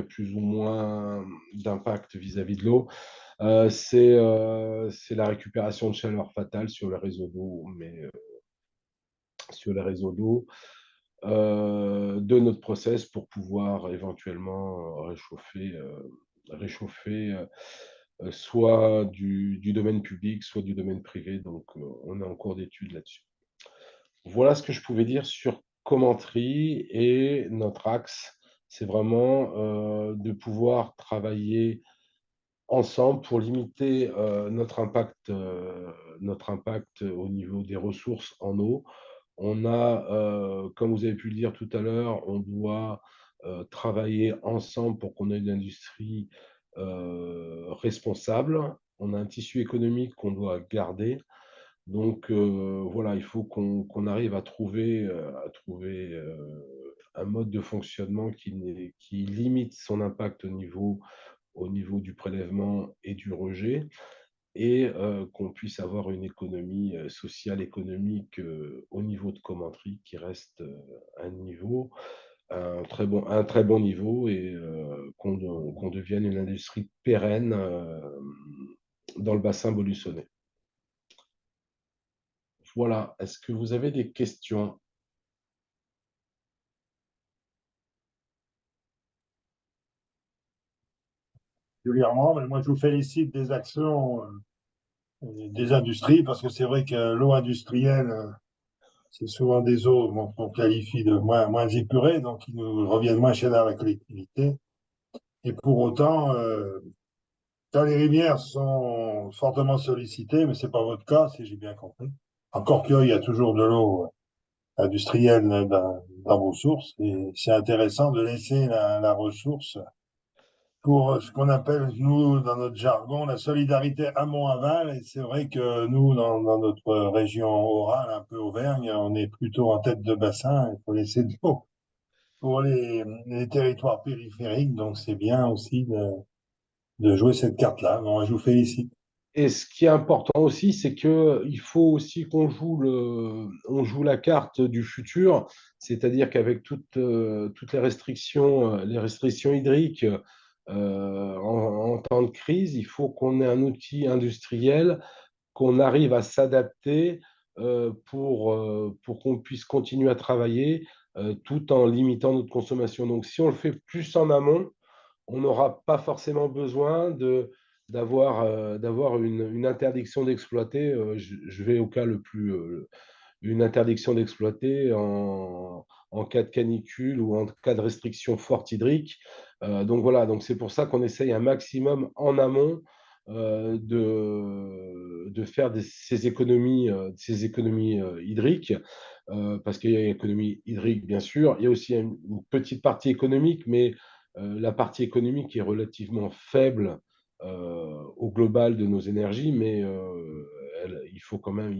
plus ou moins d'impact vis-à-vis de l'eau, c'est la récupération de chaleur fatale sur les réseaux d'eau, sur les réseaux d'eau de notre process pour pouvoir éventuellement réchauffer soit du domaine public, soit du domaine privé. Donc, on est en cours d'étude là-dessus. Voilà ce que je pouvais dire sur Commentry, et notre axe, c'est vraiment de pouvoir travailler ensemble pour limiter notre impact au niveau des ressources en eau. On a, comme vous avez pu le dire tout à l'heure, on doit travailler ensemble pour qu'on ait une industrie responsable. On a un tissu économique qu'on doit garder. Donc voilà, il faut qu'on arrive à trouver un mode de fonctionnement qui limite son impact au niveau du prélèvement et du rejet, et qu'on puisse avoir une économie sociale, économique au niveau de Commentry qui reste un très bon niveau, et qu'on devienne une industrie pérenne dans le bassin bolusonnais. Voilà, est-ce que vous avez des questions? Régulièrement, mais moi je vous félicite des actions des industries, parce que c'est vrai que l'eau industrielle, c'est souvent des eaux qu'on qualifie de moins épurées, donc qui nous reviennent moins chères à la collectivité. Et pour autant, quand les rivières sont fortement sollicitées, mais c'est pas votre cas, si j'ai bien compris. Encore qu'il y a toujours de l'eau industrielle dans vos sources, et c'est intéressant de laisser la ressource pour ce qu'on appelle, nous, dans notre jargon, la solidarité amont-aval. Et c'est vrai que nous, dans notre région orale, un peu Auvergne, on est plutôt en tête de bassin, il faut laisser de l'eau pour les territoires périphériques, donc c'est bien aussi de jouer cette carte-là. Bon, je vous félicite. Et ce qui est important aussi, c'est qu'il faut aussi qu'on on joue la carte du futur, c'est-à-dire qu'avec toutes les restrictions hydriques en temps de crise, il faut qu'on ait un outil industriel, qu'on arrive à s'adapter pour qu'on puisse continuer à travailler tout en limitant notre consommation. Donc, si on le fait plus en amont, on n'aura pas forcément besoin d'avoir une interdiction d'exploiter. Je vais au cas le plus, une interdiction d'exploiter en cas de canicule ou en cas de restriction forte hydrique. Donc voilà, donc c'est pour ça qu'on essaye un maximum en amont de faire ces économies hydriques, parce qu'il y a une économie hydrique, bien sûr. Il y a aussi une petite partie économique, mais la partie économique est relativement faible au global de nos énergies, mais il faut quand même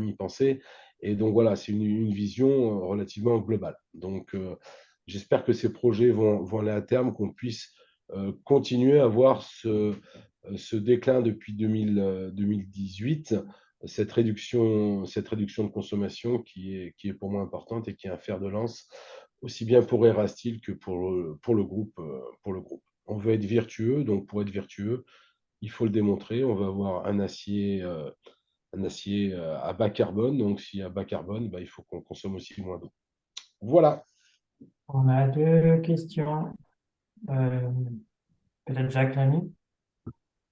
y penser. Et donc voilà, c'est une vision relativement globale. Donc j'espère que ces projets vont aller à terme, qu'on puisse continuer à voir ce déclin depuis 2018, cette réduction de consommation qui est pour moi importante et qui est un fer de lance, aussi bien pour Erastil que pour le groupe, pour le groupe. On veut être vertueux, donc pour être vertueux, il faut le démontrer. On va avoir un acier à bas carbone. Donc, s'il y a bas carbone, bah, il faut qu'on consomme aussi moins d'eau. Voilà. On a deux questions. Euh, Peut-être Jacques Lamy.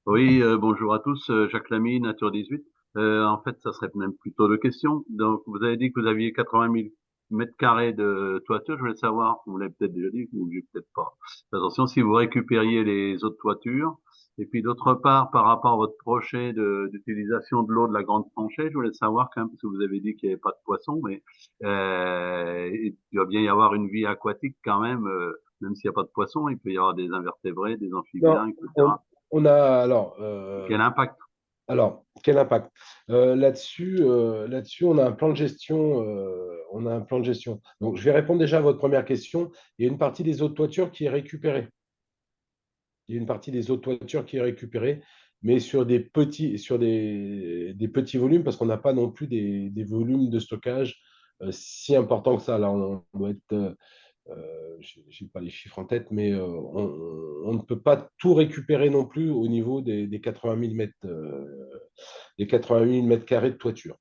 Oui, bonjour à tous, Jacques Lamy, Nature 18. En fait, ça serait même plutôt deux questions. Donc, vous avez dit que vous aviez 80 000 mètres carrés de toiture. Je voulais savoir, vous l'avez peut-être déjà dit, ou j'ai peut-être pas. Attention, si vous récupériez les autres toitures. Et puis, d'autre part, par rapport à votre projet d'utilisation de l'eau de la grande tranchée, je voulais savoir quand même, parce que vous avez dit qu'il n'y avait pas de poissons, mais il doit bien y avoir une vie aquatique quand même s'il n'y a pas de poissons, il peut y avoir des invertébrés, des Non, amphibiens, etc. on a Quel impact? alors, quel impact? Là-dessus, on a un plan de gestion. On a un plan de gestion. Donc, je vais répondre déjà à votre première question. Il y a une partie des eaux de toiture qui est récupérée. Il y a une partie des eaux de toiture qui est récupérée, mais sur des petits volumes, parce qu'on n'a pas non plus des volumes de stockage si importants que ça. Là, on doit être, je n'ai pas les chiffres en tête, mais on ne peut pas tout récupérer non plus au niveau des 80 000 mètres, des 80 000 mètres carrés de toiture.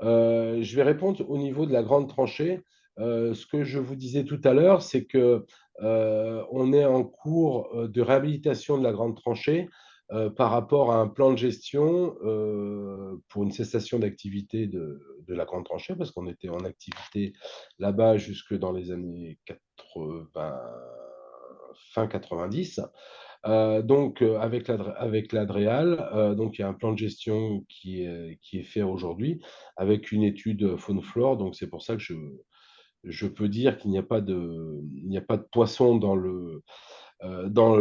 Je vais répondre au niveau de la grande tranchée. Ce que je vous disais tout à l'heure, c'est que on est en cours de réhabilitation de la grande tranchée par rapport à un plan de gestion pour une cessation d'activité de la grande tranchée, parce qu'on était en activité là-bas jusque dans les années 80, fin 90. Donc, avec l'Adréal, donc il y a un plan de gestion qui est fait aujourd'hui avec une étude faune-flore. Donc, c'est pour ça que je peux dire qu'il il n'y a pas de poisson dans le, dans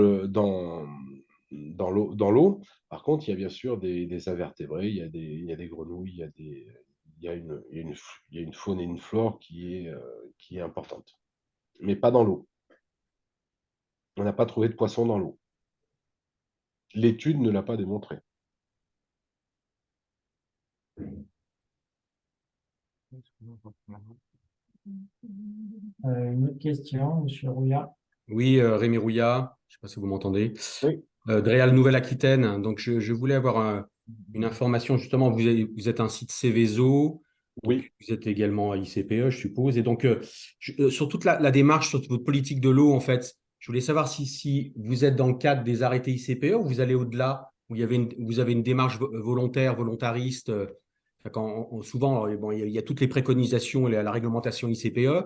l'eau. Par contre, il y a bien sûr des invertébrés, il y a des grenouilles, il y a une faune et une flore qui est importante, mais pas dans l'eau. On n'a pas trouvé de poisson dans l'eau. L'étude ne l'a pas démontré. Une autre question, Monsieur Rouillard. Oui, Rémi Rouillat, je ne sais pas si vous m'entendez. Oui. Dreal Nouvelle-Aquitaine. Donc, je voulais avoir une information. Justement, vous êtes un site Céveso, donc Oui. vous êtes également à ICPE, je suppose. Et donc, sur toute la démarche, sur votre politique de l'eau, en fait, je voulais savoir si vous êtes dans le cadre des arrêtés ICPE ou vous allez au-delà, où vous avez une démarche volontaire, volontariste. Enfin, souvent, bon, il y a toutes les préconisations et la réglementation ICPE,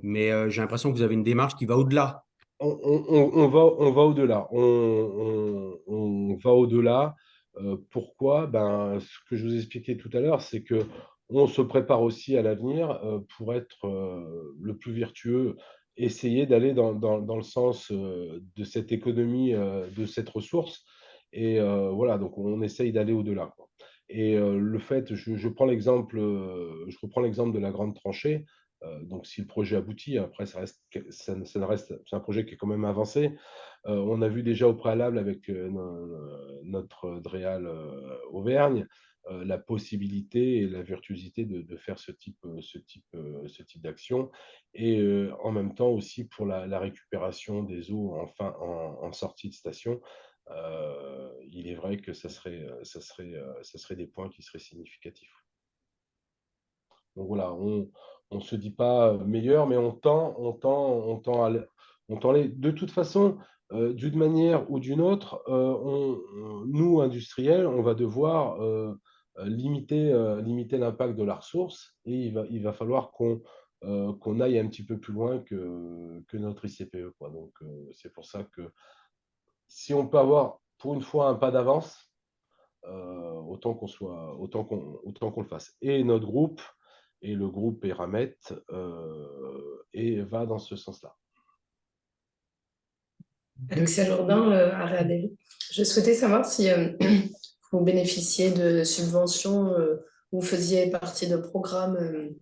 mais j'ai l'impression que vous avez une démarche qui va au-delà. On va au-delà. On va au-delà. Pourquoi? Ben, ce que je vous expliquais tout à l'heure, c'est que on se prépare aussi à l'avenir pour être le plus vertueux, essayer d'aller dans le sens de cette économie, de cette ressource. Et voilà, donc on essaye d'aller au-delà, quoi. Et le fait, je reprends l'exemple de la grande tranchée. Donc, si le projet aboutit, après, c'est un projet qui est quand même avancé. On a vu déjà au préalable avec notre DREAL Auvergne la possibilité et la virtuosité de faire ce type d'action. Et en même temps aussi pour la récupération des eaux en sortie de station. Il est vrai que ça serait des points qui seraient significatifs. Donc voilà, on ne se dit pas meilleur, mais on tend de toute façon, d'une manière ou d'une autre, nous, industriels, on va devoir limiter l'impact de la ressource, et il va falloir qu'on aille un petit peu plus loin que notre ICPE, quoi. Donc, c'est pour ça que si on peut avoir pour une fois un pas d'avance, autant qu'on le fasse. Et notre groupe, et le groupe Eramet, va dans ce sens-là. Alexia Jourdain, Aréadéry. Je souhaitais savoir si vous bénéficiez de subventions, vous faisiez partie de programmes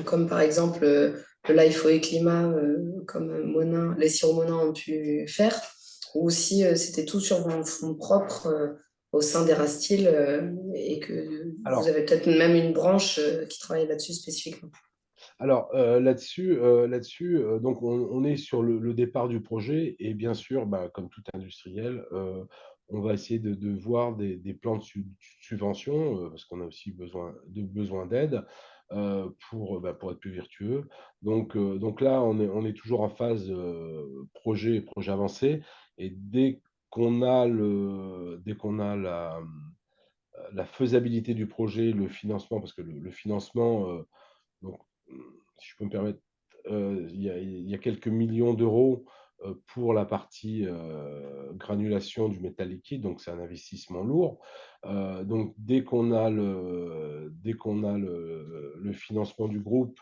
comme par exemple le Life et Climat, comme Monin, les sirops Monin ont pu faire, ou si c'était tout sur vos fonds propres au sein d'Erastil, et que vous avez peut-être même une branche qui travaille là-dessus spécifiquement. Alors là-dessus, donc on est sur le départ du projet, et bien sûr, comme tout industriel, on va essayer de voir des plans de subvention, parce qu'on a aussi besoin d'aide pour être plus vertueux. Donc là, on est toujours en phase projet avancé, et dès qu'on a la faisabilité du projet, le financement, parce que le financement, donc, si je peux me permettre, il y a quelques millions d'euros pour la partie granulation du métal liquide, donc c'est un investissement lourd. Donc, dès qu'on a le financement du groupe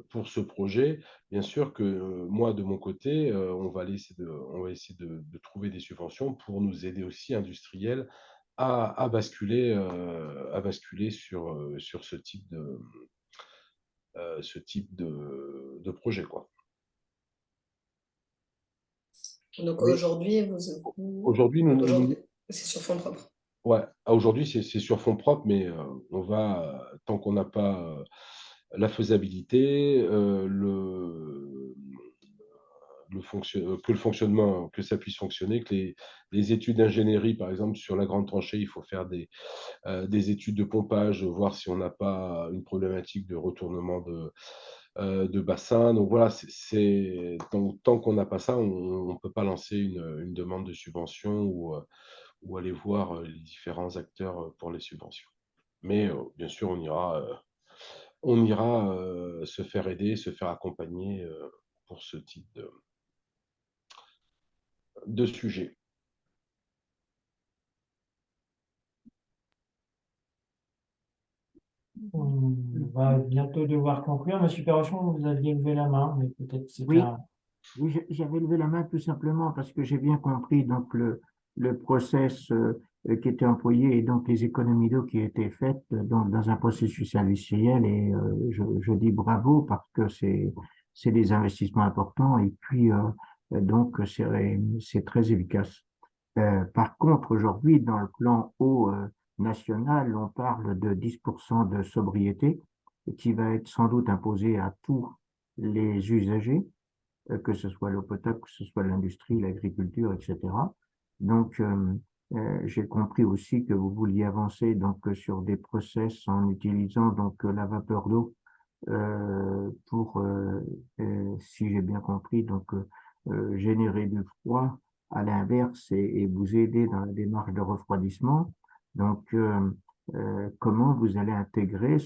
pour ce projet, bien sûr que moi, de mon côté, on va essayer de trouver des subventions pour nous aider aussi, industriels, à basculer sur ce type de projet, quoi. Donc Mais aujourd'hui, aujourd'hui, c'est sur fonds propres. ouais, aujourd'hui, c'est sur fonds propres, mais on va, tant qu'on n'a pas la faisabilité, que ça puisse fonctionner, que les études d'ingénierie, par exemple, sur la grande tranchée, il faut faire des études de pompage, voir si on n'a pas une problématique de retournement de bassin. Donc voilà, tant qu'on n'a pas ça, on ne peut pas lancer une demande de subvention ou aller voir les différents acteurs pour les subventions. Mais bien sûr, on ira se faire aider, se faire accompagner pour ce type de sujet. On va bientôt devoir conclure. Monsieur Perrochon, vous aviez levé la main, mais peut-être c'était Oui, oui, j'avais levé la main tout simplement parce que j'ai bien compris donc le process qui était employé, et donc les économies d'eau qui étaient faites donc dans un processus industriel, et je dis bravo parce que c'est des investissements importants, et puis donc c'est très efficace. Par contre, aujourd'hui, dans le plan eau national, on parle de 10% de sobriété qui va être sans doute imposé à tous les usagers, que ce soit l'eau potable, que ce soit l'industrie, l'agriculture, etc. Donc, j'ai compris aussi que vous vouliez avancer donc sur des process en utilisant donc la vapeur d'eau pour, si j'ai bien compris, donc générer du froid à l'inverse, et vous aider dans la démarche de refroidissement. Donc, comment vous allez intégrer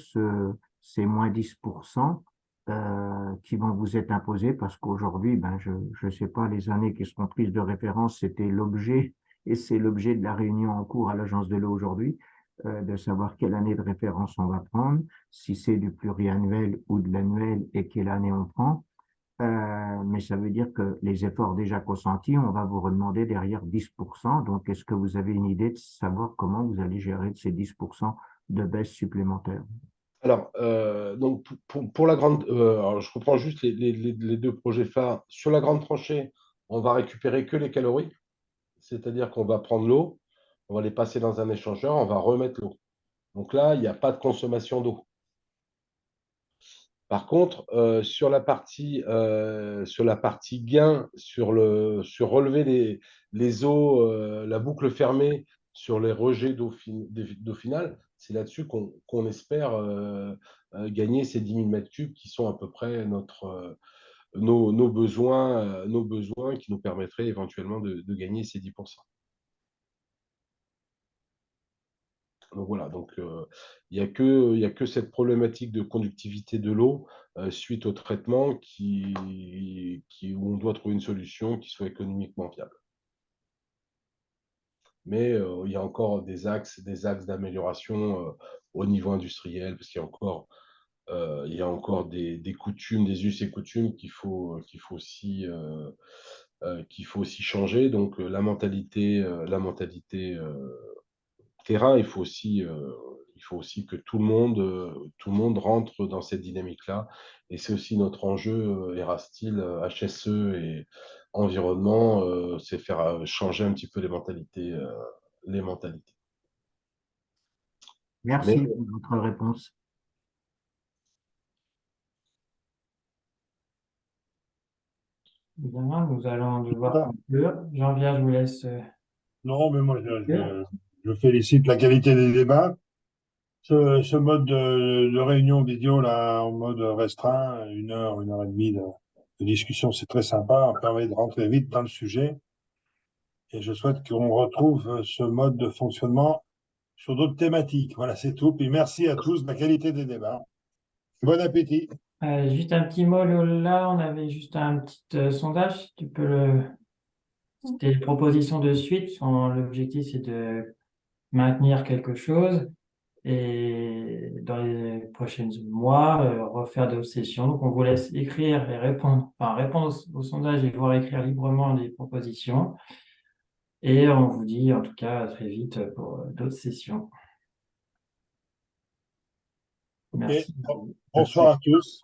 ces moins 10% qui vont vous être imposés, parce qu'aujourd'hui, je ne sais pas, les années qui seront prises de référence, c'était l'objet, et c'est l'objet de la réunion en cours à l'Agence de l'eau aujourd'hui, de savoir quelle année de référence on va prendre, si c'est du pluriannuel ou de l'annuel, et quelle année on prend. Mais ça veut dire que les efforts déjà consentis, on va vous redemander derrière 10%. Donc, est-ce que vous avez une idée de savoir comment vous allez gérer ces 10% de baisse supplémentaire? Alors, donc pour la grande, alors je reprends juste les deux projets phares. Sur la grande tranchée, on va récupérer que les calories, c'est-à-dire qu'on va prendre l'eau, on va les passer dans un échangeur, on va remettre l'eau. Donc là, il n'y a pas de consommation d'eau. Par contre, sur la partie gain, sur relever les eaux, la boucle fermée sur les rejets d'eau finale, c'est là-dessus qu'on espère gagner ces 10 000 mètres cubes qui sont à peu près nos besoins qui nous permettraient éventuellement de gagner ces 10%. Donc voilà, donc il y a que cette problématique de conductivité de l'eau suite au traitement où on doit trouver une solution qui soit économiquement viable. Mais il y a encore des axes d'amélioration au niveau industriel, parce qu'il y a encore des coutumes, des us et coutumes qu'il faut aussi changer. Donc la mentalité terrain, il faut aussi que tout le monde rentre dans cette dynamique-là. Et c'est aussi notre enjeu, Erastyle, HSE et environnement, c'est faire changer un petit peu les mentalités. Mais Merci pour votre réponse. Bien, nous allons devoir Voilà. conclure. Jean-Pierre, je vous laisse. Non, mais moi, conclure. je félicite la qualité des débats. Ce mode de réunion vidéo, là, en mode restreint, 1 heure et demie de discussion, c'est très sympa. Ça permet de rentrer vite dans le sujet. Et je souhaite qu'on retrouve ce mode de fonctionnement sur d'autres thématiques. Voilà, c'est tout. Puis merci à tous de la qualité des débats. Bon appétit. Juste un petit mot, Lola, on avait juste un petit sondage, si tu peux C'était les propositions de suite. L'objectif, c'est de maintenir quelque chose et dans les prochains mois, refaire d'autres sessions. Donc, on vous laisse écrire et répondre, enfin, répondre au sondage et voir écrire librement les propositions. Et on vous dit en tout cas à très vite pour d'autres sessions. Ok. Merci. Bonsoir à tous.